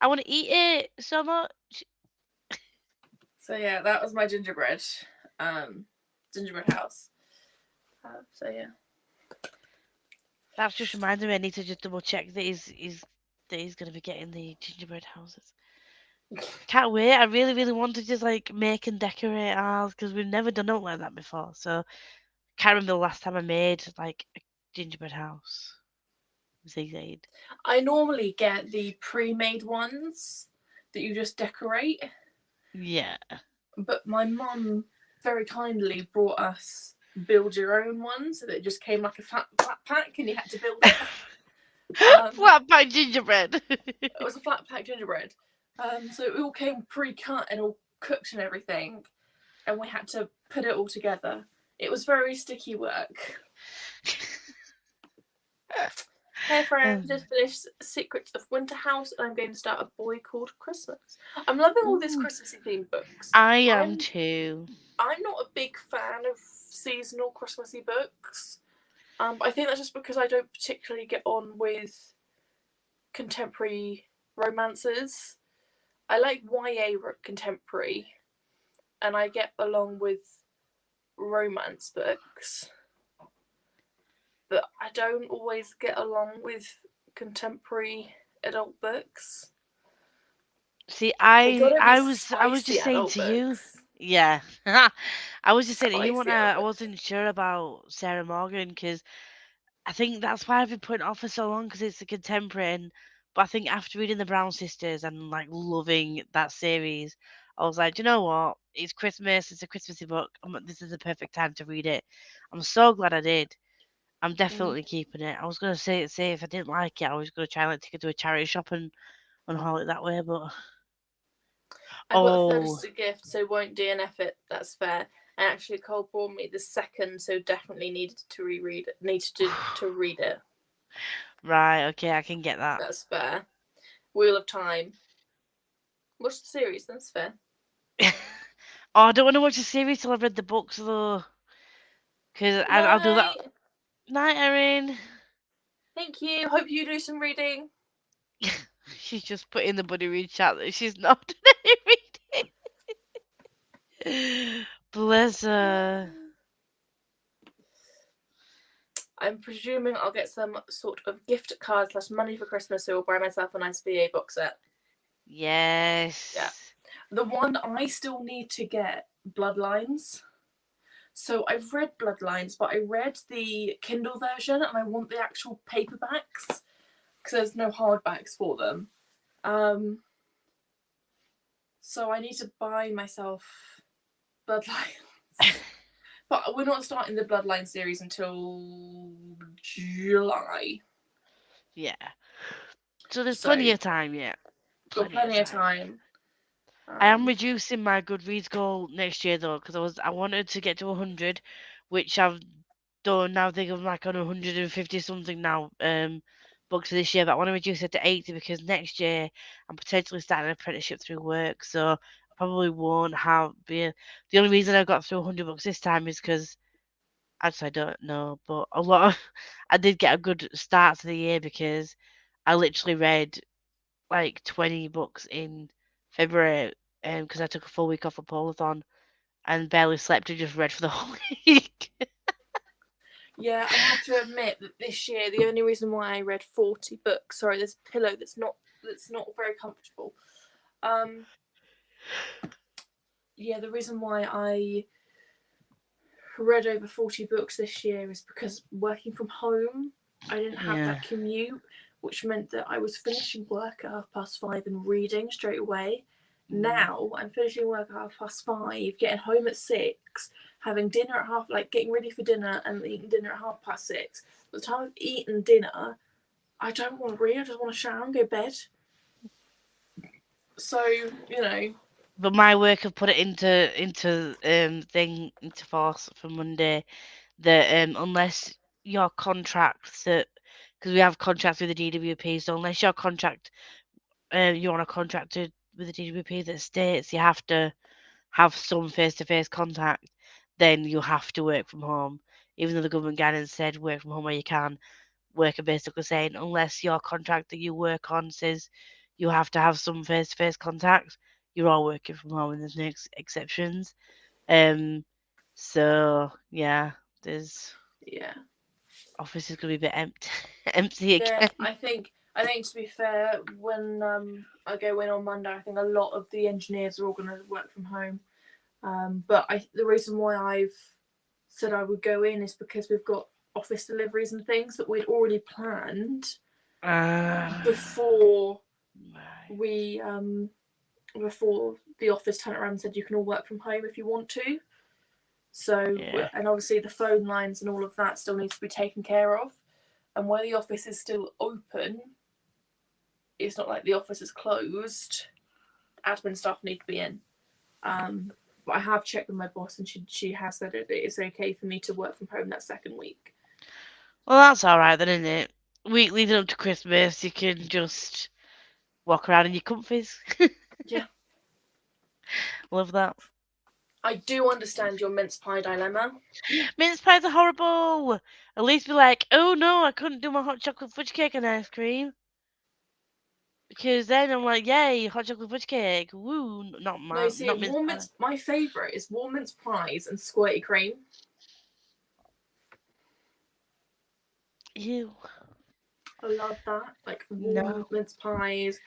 I want to eat it so much. So yeah, that was my gingerbread house. So yeah. That's just reminded me. I need to just double check that he's going to be getting the gingerbread houses. Can't wait. I really want to just like make and decorate ours because we've never done it like that before. So can't remember the last time I made like a gingerbread house. Zigzag. I normally get the pre-made ones that you just decorate. Yeah. But my mum very kindly brought us build your own ones, so that it just came like a flat pack and you had to build it. Flat pack gingerbread. It was a flat pack gingerbread. So it all came pre-cut and all cooked and everything, and we had to put it all together. It was very sticky work. Hey friends, just finished Secrets of Winter House, and I'm going to start A Boy Called Christmas. I'm loving all these Christmassy themed books. I am too. I'm not a big fan of seasonal Christmassy books. I think that's just because I don't particularly get on with contemporary romances. I like YA contemporary, and I get along with romance books. But I don't always get along with contemporary adult books. See, I was just saying to you, yeah, I was just saying to you, I wasn't sure about Sarah Morgan because I think that's why I've been putting it off for so long because it's a contemporary. But I think after reading the Brown Sisters and like loving that series, I was like, do you know what? It's Christmas. It's a Christmassy book. This is the perfect time to read it. I'm so glad I did. I'm definitely keeping it. I was gonna say if I didn't like it, I was gonna try and take it to a charity shop and haul it that way. But I got a third as a gift, so won't DNF it. That's fair. And actually, Cole brought me the second, so definitely needed to reread it. Needed to read it. Right. Okay, I can get that. That's fair. Wheel of Time. Watch the series. That's fair. Oh, I don't want to watch the series till I've read the books though. Because I'll do that. Night, Erin. Thank you. Hope you do some reading. She's just put in the buddy read chat that she's not done any reading. Bless her. I'm presuming I'll get some sort of gift card / money for Christmas, so I'll buy myself a nice VA box set. Yes. Yeah. The one I still need to get, Bloodlines. So I've read Bloodlines, but I read the Kindle version and I want the actual paperbacks because there's no hardbacks for them. So I need to buy myself Bloodlines. But we're not starting the Bloodline series until July. Yeah. So there's plenty of time yet. Plenty of time. I am reducing my Goodreads goal next year though, because I wanted to get to 100, which I've done now. I think I'm like on 150 something now. books for this year, but I want to reduce it to 80 because next year I'm potentially starting an apprenticeship through work, so I probably won't be. The only reason I got through 100 books this time is because actually I don't know, but a lot of I did get a good start to the year because I literally read like 20 books in February, because I took a full week off of Polathon and barely slept and just read for the whole week. Yeah, I have to admit that this year the only reason why I read 40 books. Sorry, there's a pillow that's not very comfortable. Yeah, the reason why I read over 40 books this year is because working from home, I didn't have Yeah. that commute, which meant that I was finishing work at 5:30 and reading straight away. Now I'm finishing work at 5:30, getting home at 6, having dinner at getting ready for dinner and eating dinner at 6:30. By the time I've eaten dinner, I don't want to read. I just want to shower and go to bed. So, you know. But my work have put it into force for Monday that unless your contract because we have contracts with the DWP, so unless your contract you're on a contract with the DWP that states you have to have some face-to-face contact, then you have to work from home. Even though the government guidance said work from home where you can, work are basically saying unless your contract that you work on says you have to have some face-to-face contact, you're all working from home and there's no exceptions. So yeah, there's office is gonna be a bit empty again. Yeah, I think to be fair, when I go in on Monday, I think a lot of the engineers are all going to work from home. But the reason why I've said I would go in is because we've got office deliveries and things that we'd already planned before we before the office turned around and said you can all work from home if you want to. So and obviously the phone lines and all of that still needs to be taken care of. And where the office is still open, it's not like the office is closed. Admin staff need to be in. But I have checked with my boss, and she has said it is okay for me to work from home that second week. Well, that's all right then, isn't it? Week leading up to Christmas, you can just walk around in your comfies. Yeah. Love that. I do understand your mince pie dilemma. Mince pies are horrible. At least be like, oh no, I couldn't do my hot chocolate fudge cake and ice cream. Because then I'm like, yay, hot chocolate fudge cake. Woo, not mince pie. My favourite is warm mince pies and squirty cream. Ew. I love that. Like warm mince pies,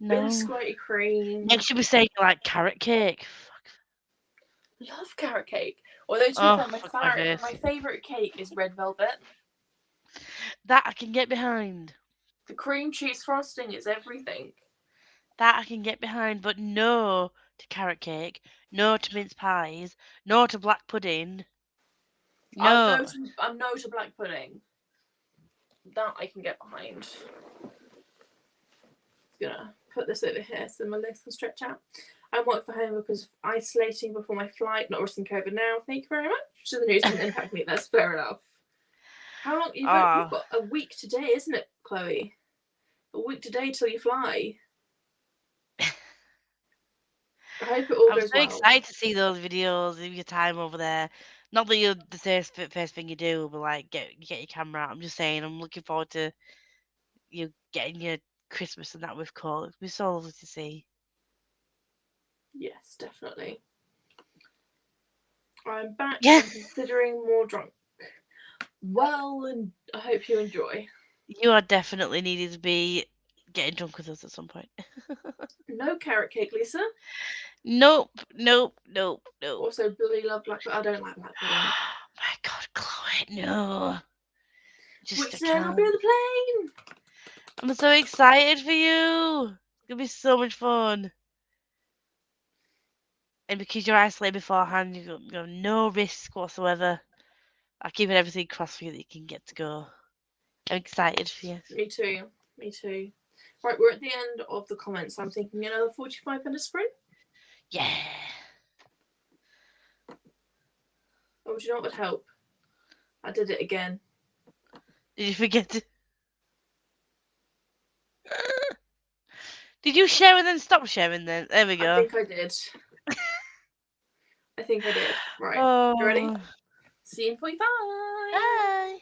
bit of squirty cream. Next you'll be saying you like carrot cake. Fuck. Love carrot cake. Although to be fair, my favourite cake is red velvet. That I can get behind. The cream cheese frosting is everything. That I can get behind, but no to carrot cake, no to mince pies, no to black pudding. No. I'm no to black pudding. That I can get behind. Gonna put this over here so my legs can stretch out. I work for home because of isolating before my flight, not risking COVID now. Thank you very much. So the news didn't impact me. That's fair enough. How long? You've got a week today, isn't it, Chloe? A week today till you fly. I hope it all goes well. I'm so excited to see those videos of your time over there. Not that you're the first thing you do, but like get your camera out. I'm just saying, I'm looking forward to you getting your Christmas and that with Cole. It'll be so lovely to see. Yes, definitely. I'm back and considering more drunk. Well, and I hope you enjoy. You are definitely needed to be getting drunk with us at some point. No carrot cake, Lisa. Nope. Also, Billy love black pudding. I don't like black pudding. My God, Chloe, no. Which then I'll be on the plane. I'm so excited for you. It's gonna be so much fun. And because you're isolated beforehand, you've got no risk whatsoever. I'm keeping everything crossed for you that you can get to go. I'm excited for you. Me too. Right, we're at the end of the comments. I'm thinking another 45-minute sprint. Yeah. Oh, do you know what would help? I did it again. Did you forget to? Did you share and then stop sharing then? There we I go. think I did. I think I did. Right. You ready? Oh. See you in 45. Bye.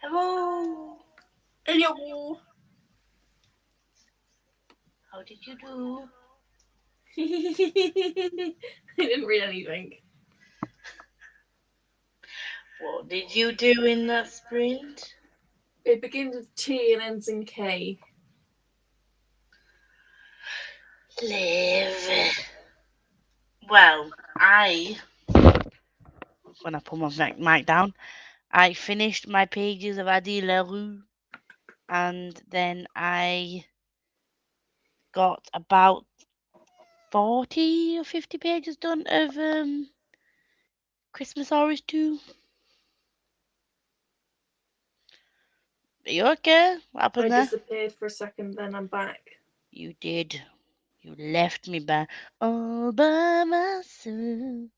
Hello. Hello. How did you do? I didn't read anything. What did you do in that sprint? It begins with T and ends in K. Live. Well, when I put my mic down, I finished my pages of Adi LaRue, and then I got about 40 or 50 pages done of Christmas Stories 2. Are you okay? What I happened there? disappeared for a second, then I'm back. You did. You left me all by myself.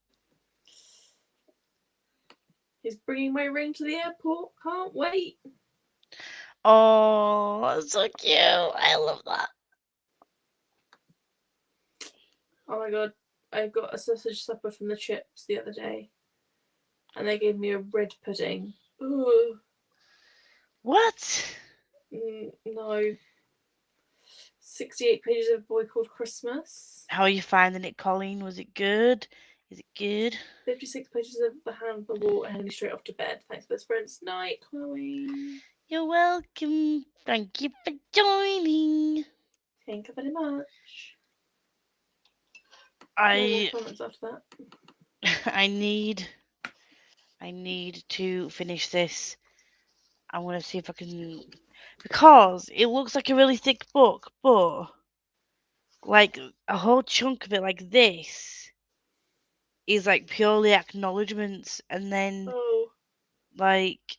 He's bringing my ring to the airport. Can't wait. Oh, that's so cute. I love that. Oh my god. I got a sausage supper from the Chips the other day. And they gave me a red pudding. Ooh. What? No. 68 pages of Boy Called Christmas. How are you finding it, Colleen? Was it good? Is it good? 56 pages of The Hand on the Wall and heading straight off to bed. Thanks for the sprints. Night, Chloe. You're welcome. Thank you for joining. Thank you very much. I No more comments after that. I need to finish this. I want to see if I can, because it looks like a really thick book, but like a whole chunk of it like this is like purely acknowledgements, and then Oh. like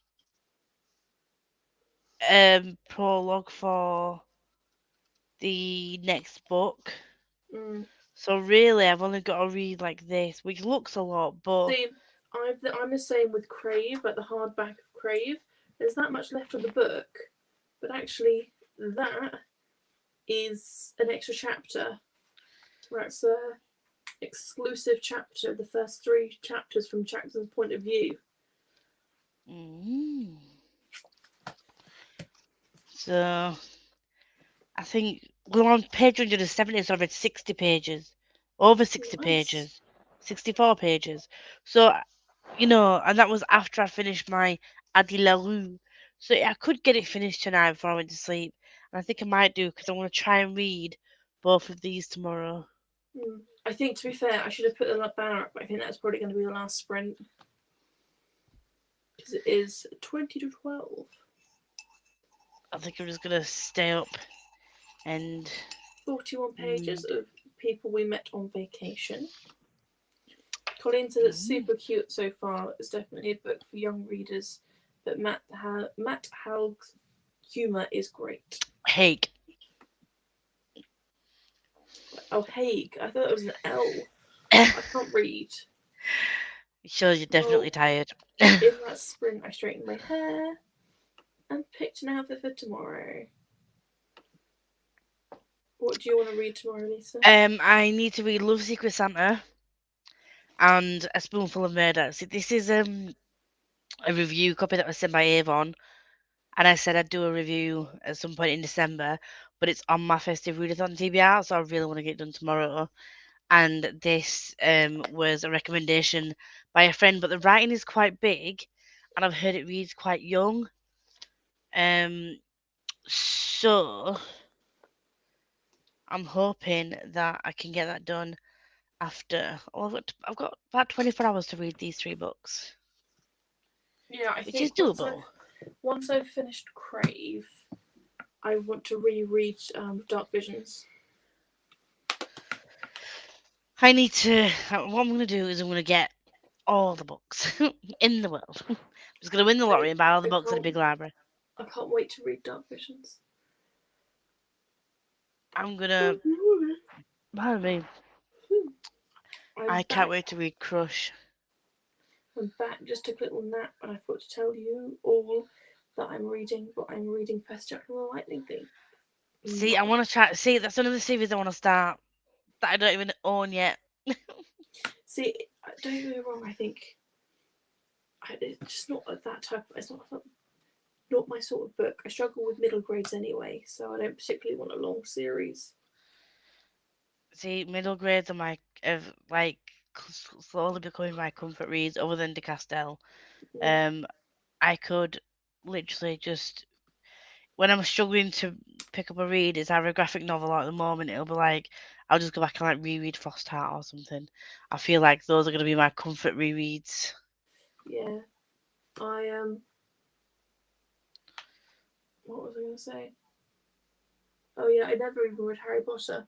prologue for the next book. So really I've only got to read like this, which looks a lot, but see, I'm the same with Crave, like the hardback of Crave. There's that much left of the book, but actually that is an extra chapter. That's a exclusive chapter, the first 3 chapters from Jackson's point of view. So I think we're on page 170, so I've read 60 pages. Over 60 Nice. pages. 64 pages. So, you know, and that was after I finished my Adi LaRue. So I could get it finished tonight before I went to sleep. And I think I might do, because I want to try and read both of these tomorrow. I think, to be fair, I should have put the banner up, but I think that's probably going to be the last sprint. Because it is 20 to 12. I think I'm just going to stay up and 41 pages of people we met on vacation. Colleen said it's super cute so far. It's definitely a book for young readers, but Matt Haig's humour is great. Haig. Oh, Haig. I thought it was an L. I can't read. It shows you're definitely tired. In that sprint, I straightened my hair and picked an outfit for tomorrow. What do you want to read tomorrow, Lisa? I need to read Love Secret Santa and A Spoonful of Murder. See, this is a review copy that was sent by Avon, and I said I'd do a review at some point in December, but it's on my festive readathon TBR, so I really want to get it done tomorrow. And this was a recommendation by a friend, but the writing is quite big, and I've heard it reads quite young. So I'm hoping that I can get that done after. Oh, I've got about 24 hours to read these 3 books. Yeah, I which think is doable. Once I've finished Crave, I want to reread Dark Visions. I need to. What I'm going to do is I'm going to get all the books in the world. I'm just going to win the lottery and buy all the books in a big library. I can't wait to read Dark Visions. I'm going to. Pardon me. I can't wait to read Crush. I'm back. Just took a little nap, and I thought to tell you all that I'm reading, but I'm reading Percy Jackson and the Lightning Thief. See, I want to try. See, that's another series I want to start that I don't even own yet. See, don't get me wrong. I think it's just not that type. It's not not my sort of book. I struggle with middle grades anyway, so I don't particularly want a long series. See, middle grades are my like slowly becoming my comfort reads, other than De Castell. Yeah. I could literally just when I'm struggling to pick up a read, it's either a graphic novel or at the moment it'll be like I'll just go back and like reread Frostheart or something. I feel like those are gonna be my comfort rereads. Yeah. I what was I gonna say? Oh yeah, I never even read Harry Potter.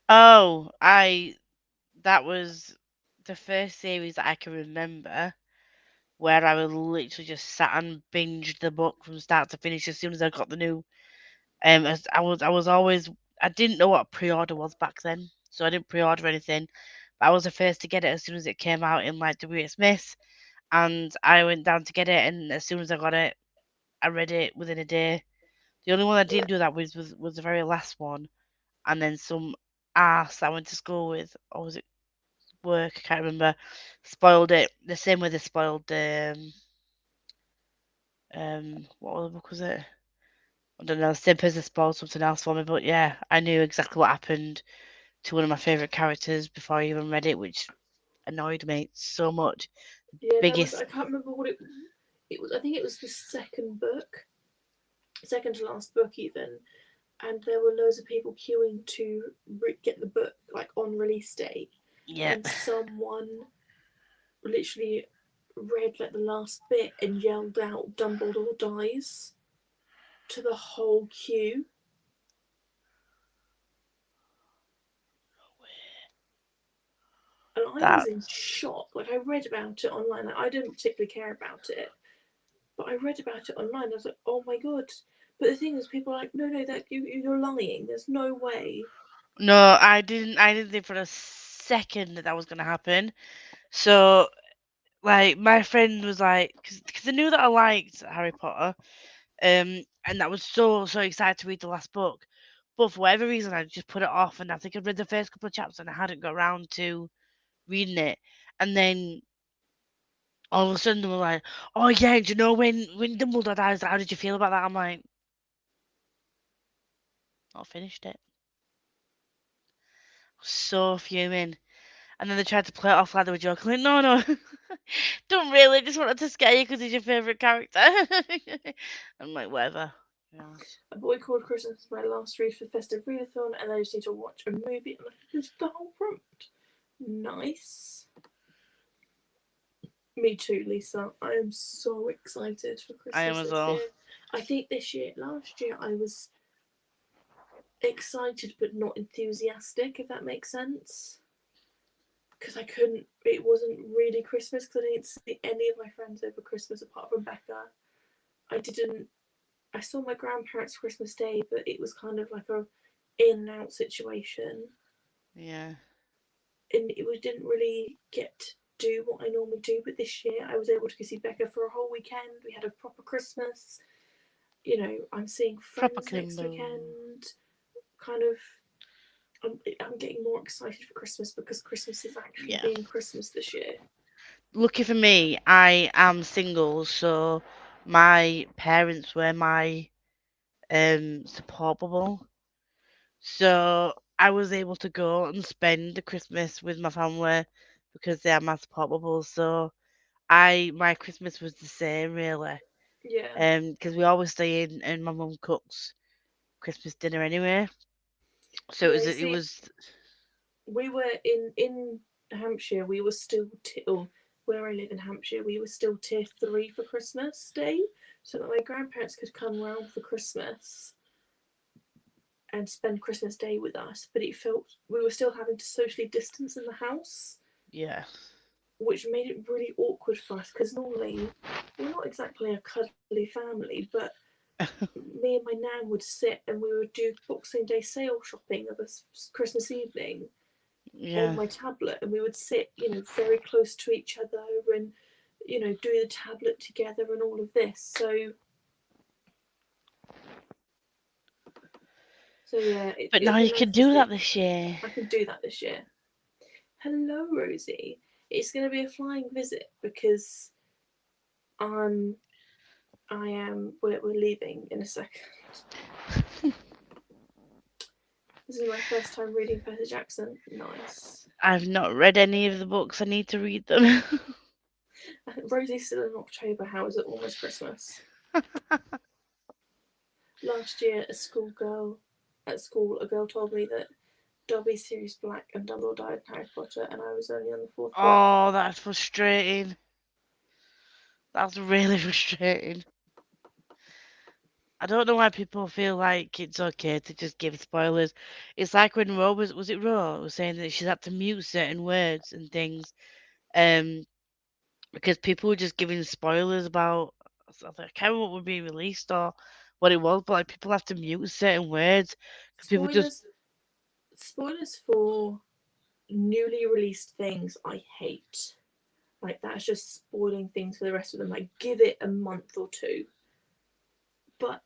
Oh, that was the first series that I can remember where I was literally just sat and binged the book from start to finish as soon as I got the new. As I was always I didn't know what pre-order was back then, so I didn't pre-order anything. But I was the first to get it as soon as it came out in like W. Smith, and I went down to get it, and as soon as I got it, I read it within a day. The only one I Yeah. didn't do that with was the very last one, and then some ass I went to school with, or was it work? I can't remember. Spoiled it the same way they spoiled what other book was it? I don't know. The same person spoiled something else for me, but yeah, I knew exactly what happened to one of my favourite characters before I even read it, which annoyed me so much. Yeah, there was. Biggest, I can't remember what it was. I think it was the second book, second to last book even, and there were loads of people queuing to get the book like on release date, yeah, and someone literally read like the last bit and yelled out "Dumbledore dies" to the whole queue. And I was that in shock. Like I read about it online. I didn't particularly care about it, but I read about it online. I was like, oh my god. But the thing is, people are like, no, no, that you're lying. There's no way. no, I didn't think for a second that that was gonna happen. So like my friend was like, because I knew that I liked Harry Potter, and I was so excited to read the last book, but for whatever reason I just put it off, and I think I read the first couple of chapters and I hadn't got around to reading it, and then all of a sudden they were like, "Oh yeah, do you know when Dumbledore dies? How did you feel about that?" I'm like, "Not finished it." So fuming. And then they tried to play it off like they were joking. Like, no, no, don't really. Just wanted to scare you because he's your favourite character. I'm like, whatever. Yeah. A Boy Called Christmas is my last read for Festive Readathon, and I just need to watch a movie and I finished the whole prompt. Nice. Me too, Lisa. I am so excited for I am Christmas as this well. year. I think last year, I was excited but not enthusiastic, if that makes sense. Because I couldn't, it wasn't really Christmas because I didn't see any of my friends over Christmas apart from Becca. I didn't, I saw my grandparents Christmas Day, but it was kind of like a in and out situation. Yeah. And we didn't really get to do what I normally do. But this year, I was able to go see Becca for a whole weekend. We had a proper Christmas. You know, I'm seeing Proper friends next Kimbo. weekend. Kind of, I'm getting more excited for Christmas because Christmas is actually Yeah. being Christmas this year. Lucky for me, I am single, so my parents were my support bubble. So I was able to go and spend the Christmas with my family because they are my support bubble. So my Christmas was the same really. Yeah. Because we always stay in and my mum cooks Christmas dinner anyway. So Yeah, you it see, was we were in Hampshire. We were still where I live in Hampshire. We were still tier 3 for Christmas Day, so that my grandparents could come round for Christmas and spend Christmas Day with us. But it felt we were still having to socially distance in the house, yeah. which made it really awkward for us because normally we're not exactly a cuddly family, but me and my nan would sit and we would do Boxing Day sale shopping of a Christmas evening on Yeah. my tablet, and we would sit, you know, very close to each other and, you know, do the tablet together and all of this. So yeah, But it'll now be you nice can to do see. that this year. I can do that this year. Hello, Rosie. It's going to be a flying visit because I'm We're leaving in a second. This is my first time reading Percy Jackson. Nice. I've not read any of the books. I need to read them. Rosie's still in October. How is it almost Christmas? Last year, a schoolgirl at school, a girl told me that Dobby, Sirius Black, and Dumbledore died in Harry Potter, and I was only on the 4th book. Oh, that's frustrating. That's really frustrating. I don't know why people feel like it's okay to just give spoilers. It's like when Ro was it Ro was saying that she's had to mute certain words and things, because people were just giving spoilers about I can't remember what would be released or what it was, but like people have to mute certain words because people just Spoilers for newly released things I hate. Like, that's just spoiling things for the rest of them. Like, give it a month or two. But,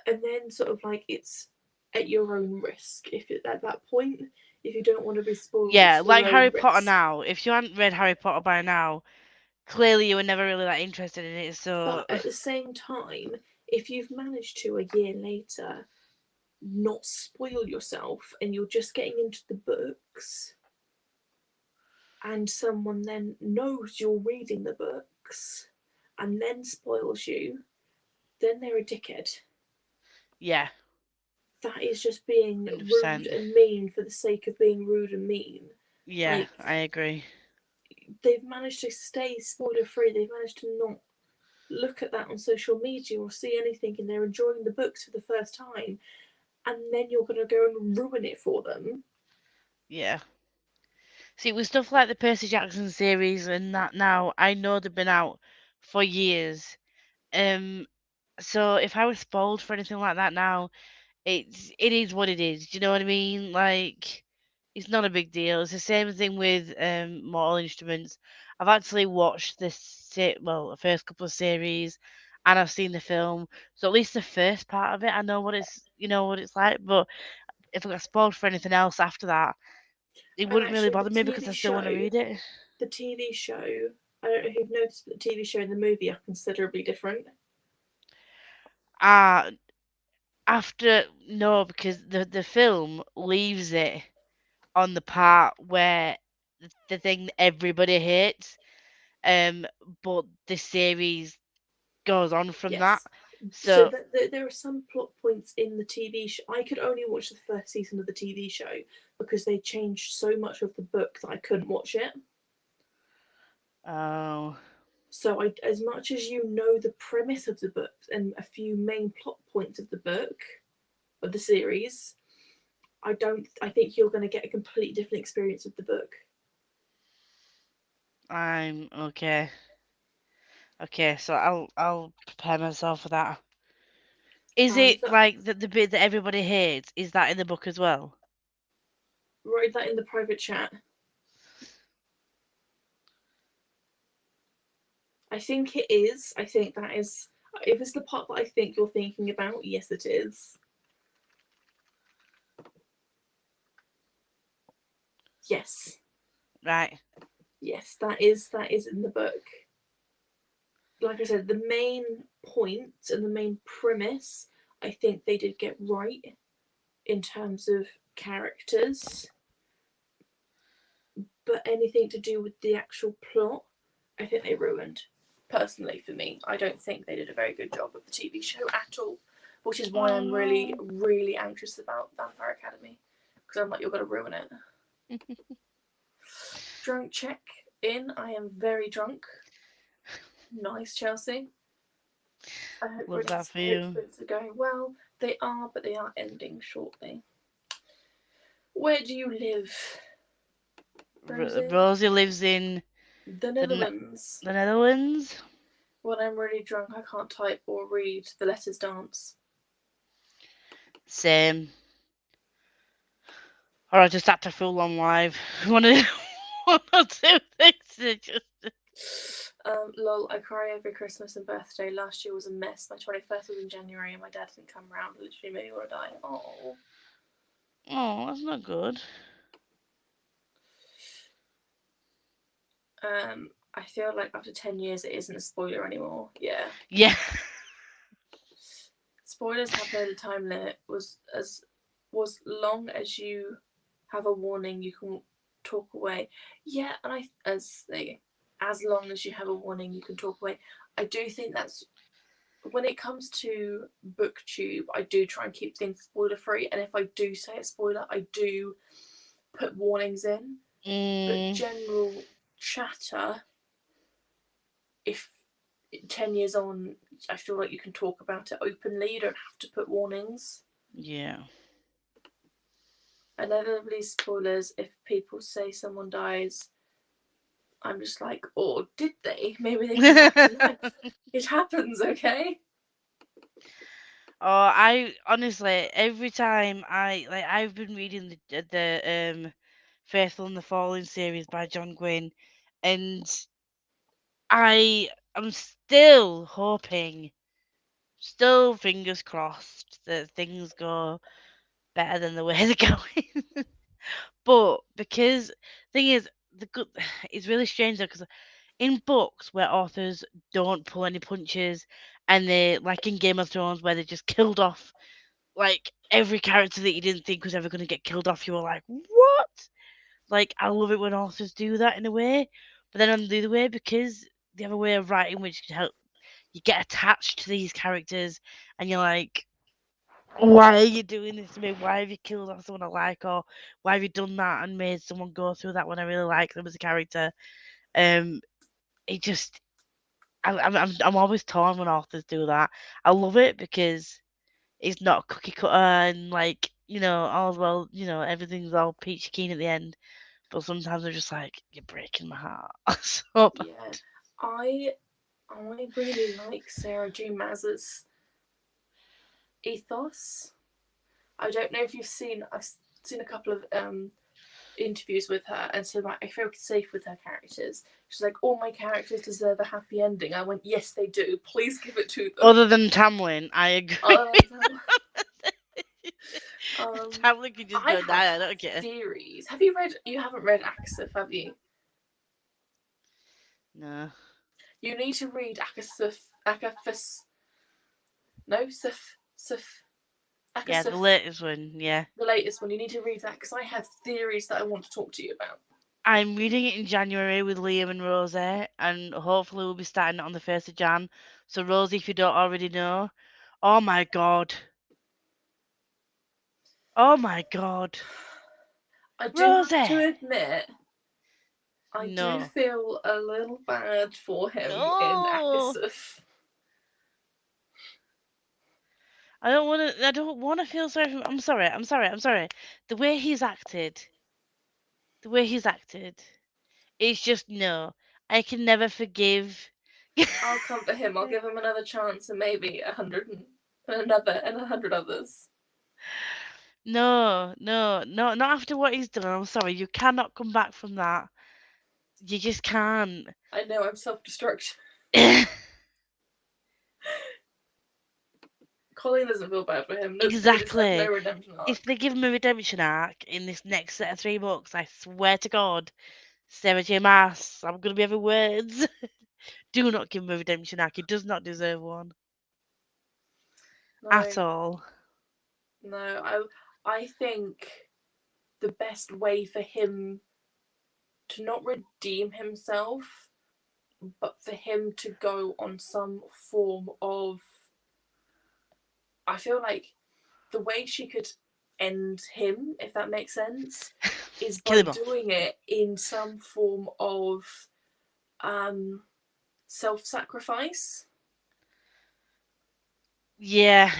and then sort of like it's at your own risk. If it, at that point, if you don't want to be spoiled, yeah, it's like your Harry own Potter risk. now. If you hadn't read Harry Potter by now, clearly you were never really that interested in it. So But at the same time, if you've managed to a year later not spoil yourself and you're just getting into the books, and someone then knows you're reading the books and then spoils you, then they're a dickhead. yeah, That is just being 100%. rude and mean for the sake of being rude and mean. Yeah, Like, I agree. they've managed to stay spoiler free. They've managed to not look at that on social media or see anything, and they're enjoying the books for the first time. And then you're going to go and ruin it for them. Yeah. See, with stuff like the Percy Jackson series and that now, I know they've been out for years. So if I was spoiled for anything like that now, it is what it is. Do you know what I mean? Like, it's not a big deal. It's the same thing with Mortal Instruments. I've actually watched the first couple of series, and I've seen the film. So at least the first part of it, I know what it's like. But if I got spoiled for anything else after that, it And wouldn't really actually, bother me because I still want to read it. the TV show, I don't know if you've noticed, but the TV show and the movie are considerably different. After no, because the film leaves it on the part where the thing that everybody hates, but the series goes on from that. Yes. So So there are some plot points in the TV show. I could only watch the first season of the TV show because they changed so much of the book that I couldn't watch it. oh, So as much as you know the premise of the book and a few main plot points of the book, of the series, I think you're going to get a completely different experience of the book. I'm okay. Okay, so I'll prepare myself for that. Is it like the bit that everybody hates? Is that in the book as well? Write that in the private chat. I think it is. I think that is. If it's the part that I think you're thinking about, yes, it is. Yes. Right. Yes, that is in the book. Like I said, the main point and the main premise, I think they did get right in terms of characters. But anything to do with the actual plot, I think they ruined. Personally, for me, I don't think they did a very good job of the TV show at all, which is why I'm really, really anxious about Vampire Academy, because I'm like, you're going to ruin it. Drunk check in. I am very drunk. Nice, Chelsea. I hope Love that for you. replacements are going well. They are, but they are ending shortly. Where do you live, Rosie? Rosie lives in the Netherlands. The Netherlands? When I'm really drunk, I can't type or read. The letters dance. Same. Or I just had to full on live. One or two things. Lol, I cry every Christmas and birthday. Last year was a mess. My 21st was in January and my dad didn't come round. Literally made me want to die. Oh. Oh, that's not good. I feel like after 10 years, it isn't a spoiler anymore. Yeah. Yeah. Spoilers have no time limit. Was long as you have a warning, you can talk away. Yeah, and as long as you have a warning, you can talk away. I do think that's when it comes to BookTube, I do try and keep things spoiler free, and if I do say a spoiler, I do put warnings in. But general chatter, if 10 years on, I feel like you can talk about it openly. You don't have to put warnings. Yeah. I never release spoilers if people say someone dies. I'm just like, oh, did they? Maybe they come back to life. It happens, okay? Oh, I honestly every time I've been reading the Faithful and the Fallen series by John Gwynne, and I am still hoping, still fingers crossed that things go better than the way they're going. But because thing is, the good it's really strange though because in books where authors don't pull any punches, and they like in Game of Thrones where they just killed off like every character that you didn't think was ever going to get killed off, you were like, what? Like I love it when authors do that in a way, but then on the other way because they have a way of writing which can help you get attached to these characters, and you're like, why are you doing this to me? Why have you killed off someone I like, or why have you done that and made someone go through that when I really like them as a character? Um, it just I'm always torn when authors do that. I love it because it's not cookie cutter and like all well everything's all peachy keen at the end. But sometimes I'm just like, you're breaking my heart so bad. Yeah. I really like Sarah J. Maas's ethos. I don't know if you've seen. I've seen a couple of interviews with her, and so like I feel safe with her characters. She's like, all my characters deserve a happy ending. I went, yes, they do. Please give it to them. Other than Tamlin, I agree. Tamlin can just go die. I don't care. Theories. Have you read? You haven't read Akasif, have you? No. You need to read Akasif. No, Sif. Akasif. Yeah, the latest one. Yeah. The latest one. You need to read that because I have theories that I want to talk to you about. I'm reading it in January with Liam and Rosie, and hopefully we'll be starting it on the 1st of Jan. So Rosie, if you don't already know, oh my god. Oh my god. I do Rosie. have to admit, I No. do feel a little bad for him in No. Akasif. I don't want to feel sorry for him. I'm sorry. The way he's acted, it's just no. I can never forgive. I'll comfort him. I'll give him another chance and maybe 100 and 100 others. No, not after what he's done. I'm sorry, you cannot come back from that. You just can't. I know, I'm self-destruction. Colleen doesn't feel bad for him. Exactly. No redemption arc. If they give him a redemption arc in this next set of 3 books, I swear to God, Sarah J. Maas, I'm gonna be having words. Do not give him a redemption arc. He does not deserve one. No. At all. No, I think the best way for him to not redeem himself, but for him to go on some form of... I feel like the way she could end him, if that makes sense, is by doing it in some form of self-sacrifice. Yeah.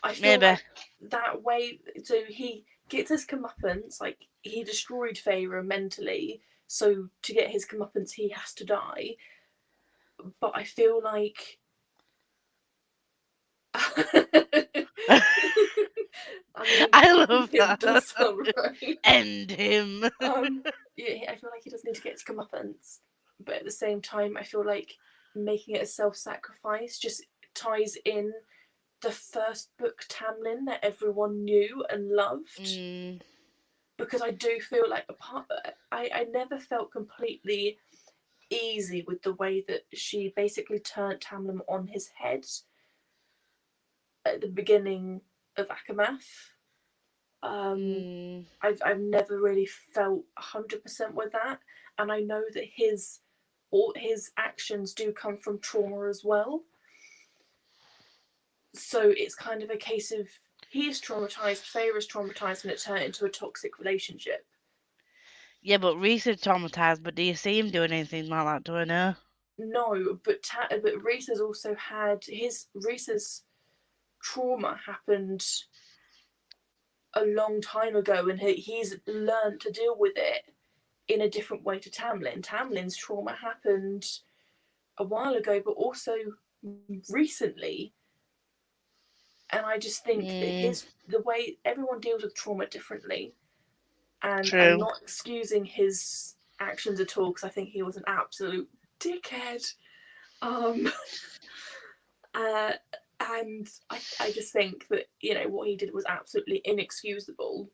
I feel like that way, so he gets his comeuppance, like he destroyed Feyre mentally, so to get his comeuppance he has to die. But I feel like I love that. Does sound right. End him. Yeah, I feel like he does need to get his comeuppance, but at the same time, I feel like making it a self-sacrifice just ties in the first book Tamlin that everyone knew and loved. Because I do feel like I never felt completely easy with the way that she basically turned Tamlin on his head at the beginning of Akamath. I've never really felt 100% with that, and I know that all his actions do come from trauma as well. So it's kind of a case of he is traumatized, Feyre is traumatized, and it turned into a toxic relationship. Yeah, but Reese is traumatized. But do you see him doing anything like that to her now? No, but Reese has also had Reese's trauma happened a long time ago, and he's learned to deal with it in a different way to Tamlin. Tamlin's trauma happened a while ago, but also recently. And I just think that the way everyone deals with trauma differently, and True. I'm not excusing his actions at all because I think he was an absolute dickhead. And I just think that, you know, what he did was absolutely inexcusable.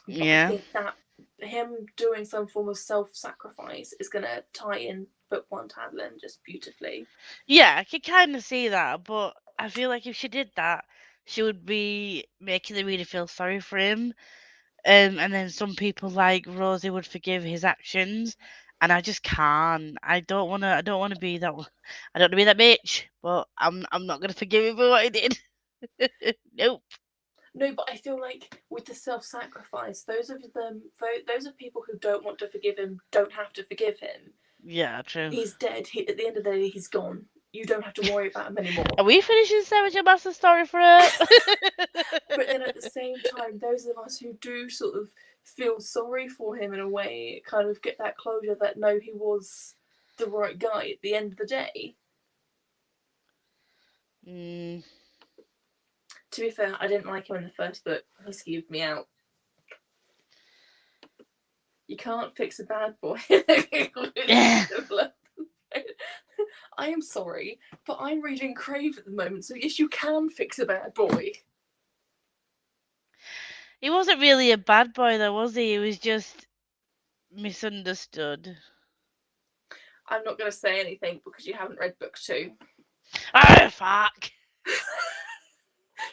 But Yeah. I think that him doing some form of self-sacrifice is going to tie in Book 1 Tamlin just beautifully. Yeah, I could kind of see that, but I feel like if she did that, she would be making the reader feel sorry for him. And then some people like Rosie would forgive his actions, and I just can't. I don't want to. I don't want to be that. I don't want to be that bitch. But I'm not gonna forgive him for what he did. Nope. No, but I feel like with the self-sacrifice, those are people who don't want to forgive him, don't have to forgive him. Yeah, true. He's dead. At the end of the day, he's gone. You don't have to worry about him anymore. Are we finishing Sarah J. Maas's story for her? But then at the same time, those of us who do sort of feel sorry for him in a way, kind of get that closure that no, he was the right guy at the end of the day. To be fair, I didn't like him in the first book. He skeeved me out. You can't fix a bad boy. I am sorry, but I'm reading Crave at the moment, so yes, you can fix a bad boy. He wasn't really a bad boy, though, was he? He was just misunderstood. I'm not going to say anything because you haven't read book 2. Oh, fuck.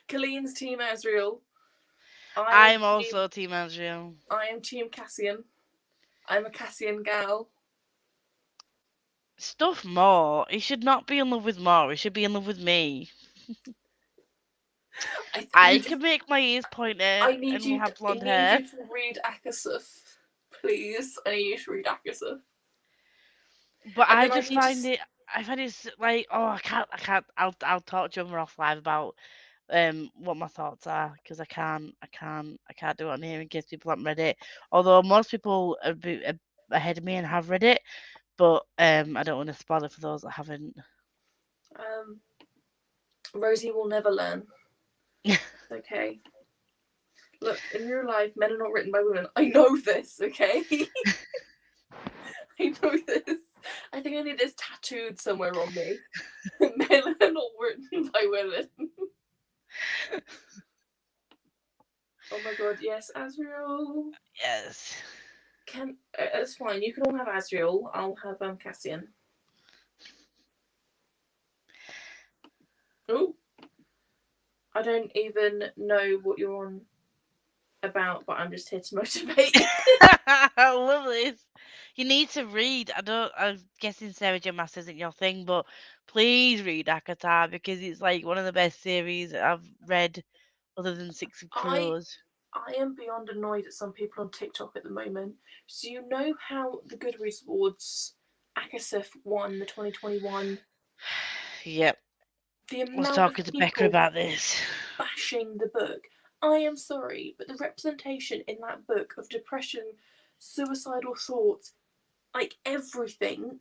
Colleen's Team Asriel. I'm also Team Asriel. I am Team Cassian. I'm a Cassian gal. Stuff Mor. He should not be in love with Mor. He should be in love with me. I can make my ears pointed and we'll have blonde hair. I need you to read Akasuf. Please. I need you to read Akasuf. But I just find it... I find it's like, oh, I can't. I'll talk to you off live about what my thoughts are, because I can't do it on here in case people haven't read it. Although most people are ahead of me and have read it, but I don't want to spoil it for those that haven't. Rosie will never learn. Okay. Look, in real life, men are not written by women. I know this, okay? I know this. I think I need this tattooed somewhere on me. Men are not written by women. Oh my god, yes, Asriel. Yes. That's fine. You can all have Asriel. I'll have Cassian. Oh. I don't even know what you're on about, but I'm just here to motivate. I love this. You need to read. I'm guessing Sarah J. Maas isn't your thing, but please read ACOTAR, because it's like one of the best series I've read other than Six of Crows. I am beyond annoyed at some people on TikTok at the moment. So you know how the Goodreads Awards Akasuf won the 2021? Yep. The amount I was talking to Becca about this. Bashing the book. I am sorry, but the representation in that book of depression, suicidal thoughts, like everything,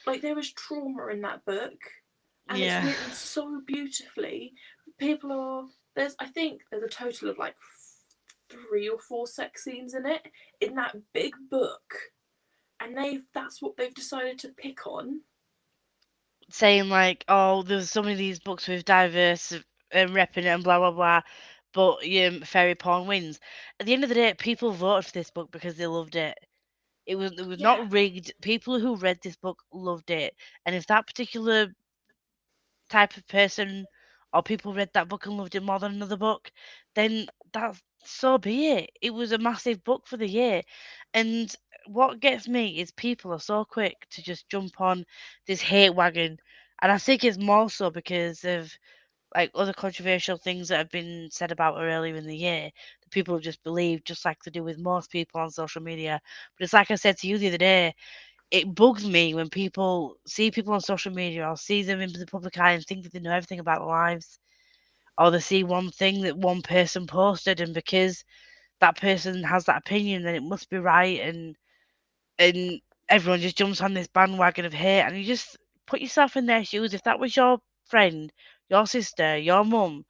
like there is trauma in that book, and it's written so beautifully. I think there's a total of like 3 or 4 sex scenes in it, in that big book, and that's what they've decided to pick on. Saying like, oh, there's some of these books with diverse repping it and blah blah blah, but fairy porn wins. At the end of the day, people voted for this book because they loved it. It was Yeah. not rigged. People who read this book loved it, and if that particular type of person or people read that book and loved it more than another book, then that's so be it. It was a massive book for the year. And what gets me is people are so quick to just jump on this hate wagon. And I think it's more so because of like other controversial things that have been said about her earlier in the year that people have just believed, just like they do with most people on social media. But it's like I said to you the other day, it bugs me when people see people on social media or see them in the public eye and think that they know everything about their lives, or they see one thing that one person posted, and because that person has that opinion, then it must be right, and everyone just jumps on this bandwagon of hate, and you just put yourself in their shoes. If that was your friend, your sister, your mum,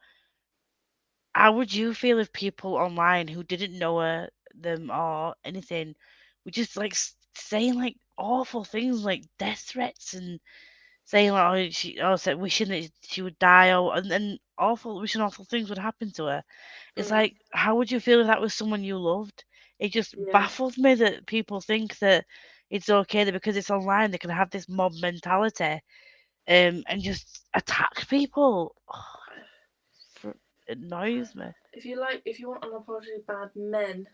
how would you feel if people online who didn't know them or anything were just like saying like awful things like death threats and saying like said wishing that she would die or and then awful wishing awful things would happen to her. It's Mm, like how would you feel if that was someone you loved? It just yeah. baffles me that people think that it's okay that because it's online they can have this mob mentality and just attack people. It annoys me. If you want unapologetically bad men,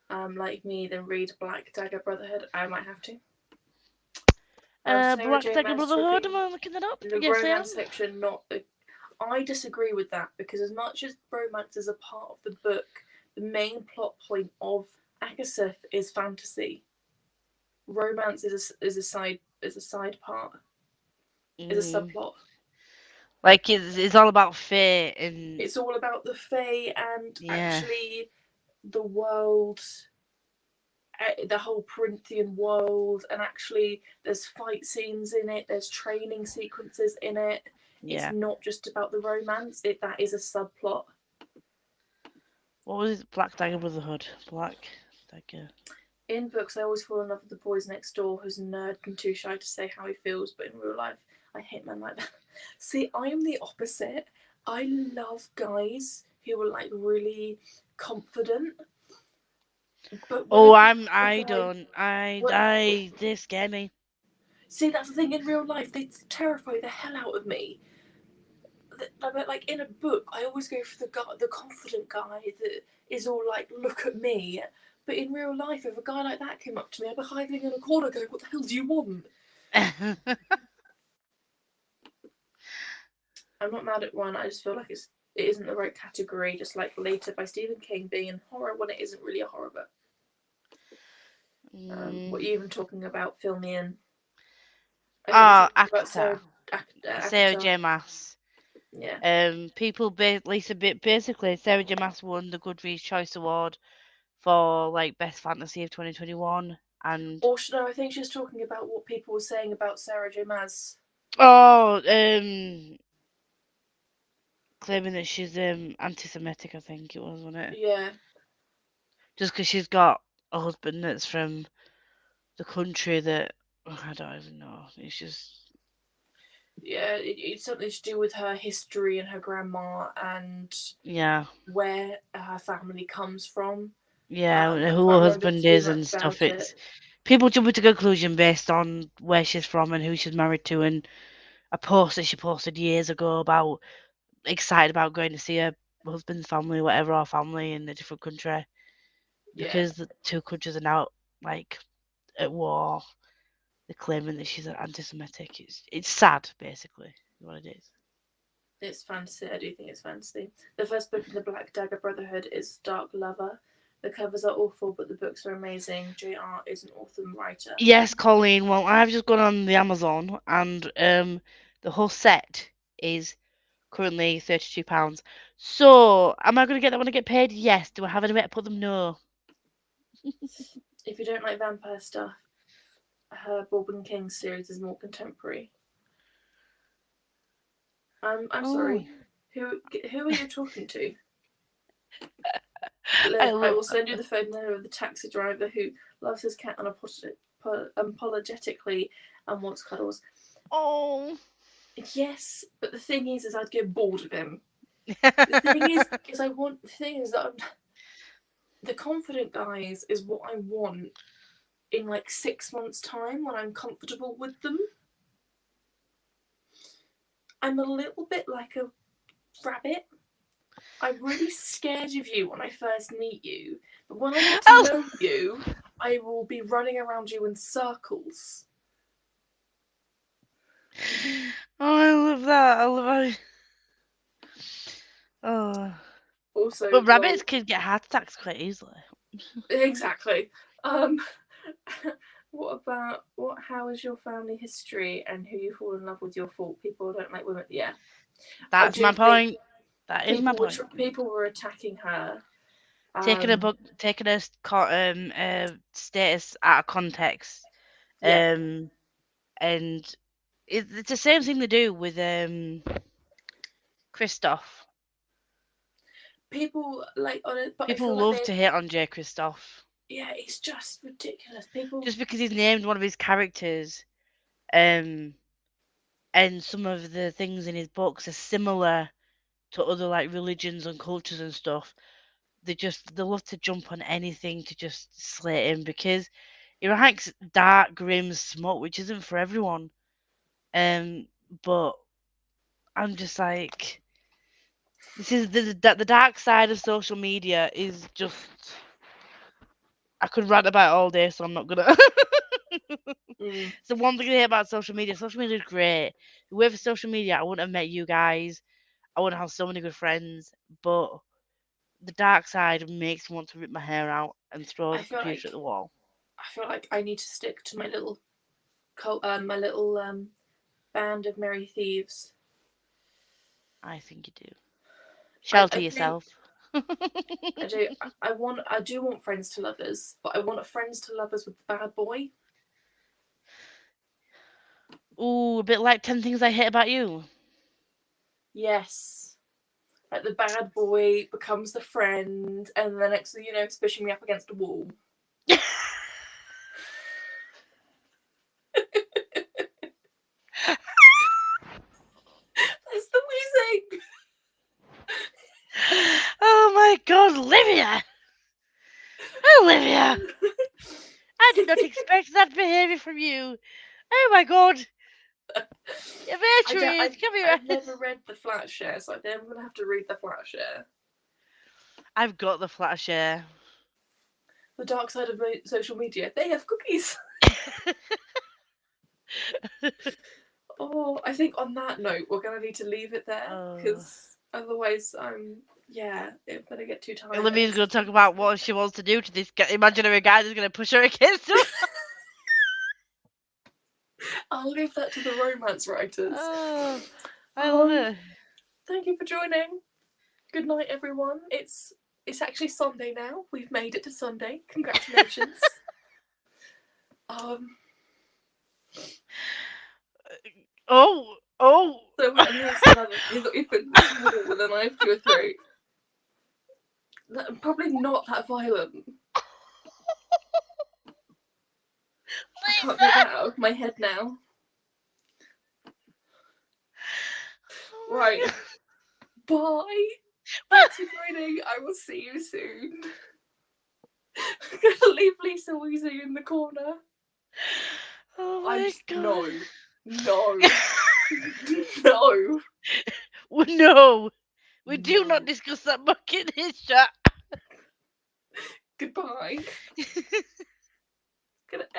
like me, then read Black Dagger Brotherhood. I might have to. Sarah Black J. Dagger Maas Brotherhood, talking am I looking that up? the Yes, I am. romance fiction. Not, I disagree with that because as much as romance is a part of the book, the main plot point of Akasith is fantasy. Romance is a side part, is a Mm. subplot. Like it's all about fate and It's all about the Fae and yeah, actually the world, the whole Corinthian world, and actually there's fight scenes in it, there's training sequences in it. It's yeah. not just about the romance. That is a subplot. What was it? Black Dagger Brotherhood. Black Dagger. In books, I always fall in love with the boys next door who's a nerd and too shy to say how he feels, but in real life, I hate men like that. See, I am the opposite. I love guys who are like really confident, but when Oh, a, I guy, don't. what, They scare me. see, that's the thing. In real life, they terrify the hell out of me. But like in a book, I always go for the confident guy that is all like, "Look at me." But in real life, if a guy like that came up to me, I'd be hiding in a corner, going, "What the hell do you want?" I'm not mad at one. I just feel like it isn't the right category. Just like Later by Stephen King being horror when it isn't really a horror book. What are you even talking about? Fill me in. Oh, yeah, we're Oh, talking about Akata. Sarah Akatar. J. Maas. Yeah. Basically, Sarah J. Maas won the Goodreads Choice Award for like best fantasy of 2021, and Or no, I think she's talking about what people were saying about Sarah J. Maas. oh, claiming that she's anti-Semitic. I think it was, wasn't it? Yeah. Just because she's got a husband that's from the country that I don't even know. It's just Yeah, it's something to do with her history and her grandma and yeah, where her family comes from. yeah. I Who her can't remember husband too is much and stuff. about it. It's people jumping to conclusion based on where she's from and who she's married to, and a post that she posted years ago about excited about going to see her husband's family, whatever, our family in a different country Yeah, because the two countries are now like at war. They're claiming that she's anti-Semitic. It's sad, basically, what it is. it's fantasy. I do think it's fantasy. The first book in the Black Dagger Brotherhood is Dark Lover. The covers are awful, but the books are amazing. JR is an awesome writer. Yes, Colleen. Well, I've just gone on the Amazon, and the whole set is currently £32. So, am I going to get that when I get paid? Yes. Do I have any way to put them? No. If you don't like vampire stuff, her Bourbon King series is more contemporary. I'm Oh, sorry. Who are you talking to? I Liv, I love. will send you the phone number of the taxi driver who loves his cat unapologetically and wants cuddles. Oh. Yes, but the thing is I'd get bored of him. The thing is the thing is that the confident guys is what I want in like 6 months' time when I'm comfortable with them. I'm a little bit like a rabbit. I'm really scared of you when I first meet you, but when I get to know you, I will be running around you in circles. Oh, I love that. I love how... Oh. Also, But rabbits can get heart attacks quite easily. Exactly. How is your family history and who you fall in love with your fault? People don't like women. Yeah. That's my point. That is my point. People were attacking her. Taking a status out of context. Yeah. And it's the same thing they do with Christoph. People like on it, but people love to hate on Jay Christoph. Yeah, it's just ridiculous. People just because he's named one of his characters, and some of the things in his books are similar to other like religions and cultures and stuff. They love to jump on anything to just slate him because he writes dark, grim smut, which isn't for everyone. But I'm just like, this is the dark side of social media is just. I could rant about it all day, so I'm not gonna. It's the one thing I hate about social media. Social media is great. If it weren't for social media, I wouldn't have met you guys. I wouldn't have so many good friends. But the dark side makes me want to rip my hair out and throw the computer at the wall. I feel like I need to stick to my little band of merry thieves. I think you do. Shelter yourself. I do. I do want friends to lovers, but I want a friends to lovers with the bad boy. Ooh, a bit like 10 Things I Hate About You. Yes. Like the bad boy becomes the friend, and the next thing you know, it's pushing me up against a wall. That's the wheezing. Oh my God, Olivia! Olivia! I did not expect that behaviour from you. Oh my God! I've never read the Flatshare, so I'm going to have to read the Flatshare. I've got the Flatshare. The dark side of social media. They have cookies. Oh, I think on that note, we're going to need to leave it there because otherwise, it's going to get too tired. Olivia's going to talk about what she wants to do to this imaginary guy that's going to push her against her. I'll leave that to the romance writers. Oh, I love it. Thank you for joining. Good night, everyone. It's actually Sunday now. We've made it to Sunday. Congratulations. Oh. So he put this wall with a knife to her throat. Probably not that violent. I can't get that out of my head now. Right. Bye. Thanks for joining. I will see you soon. I'm gonna leave Lisa wheezing in the corner. Oh my God. No. No. We do not discuss that book in this chat. Goodbye.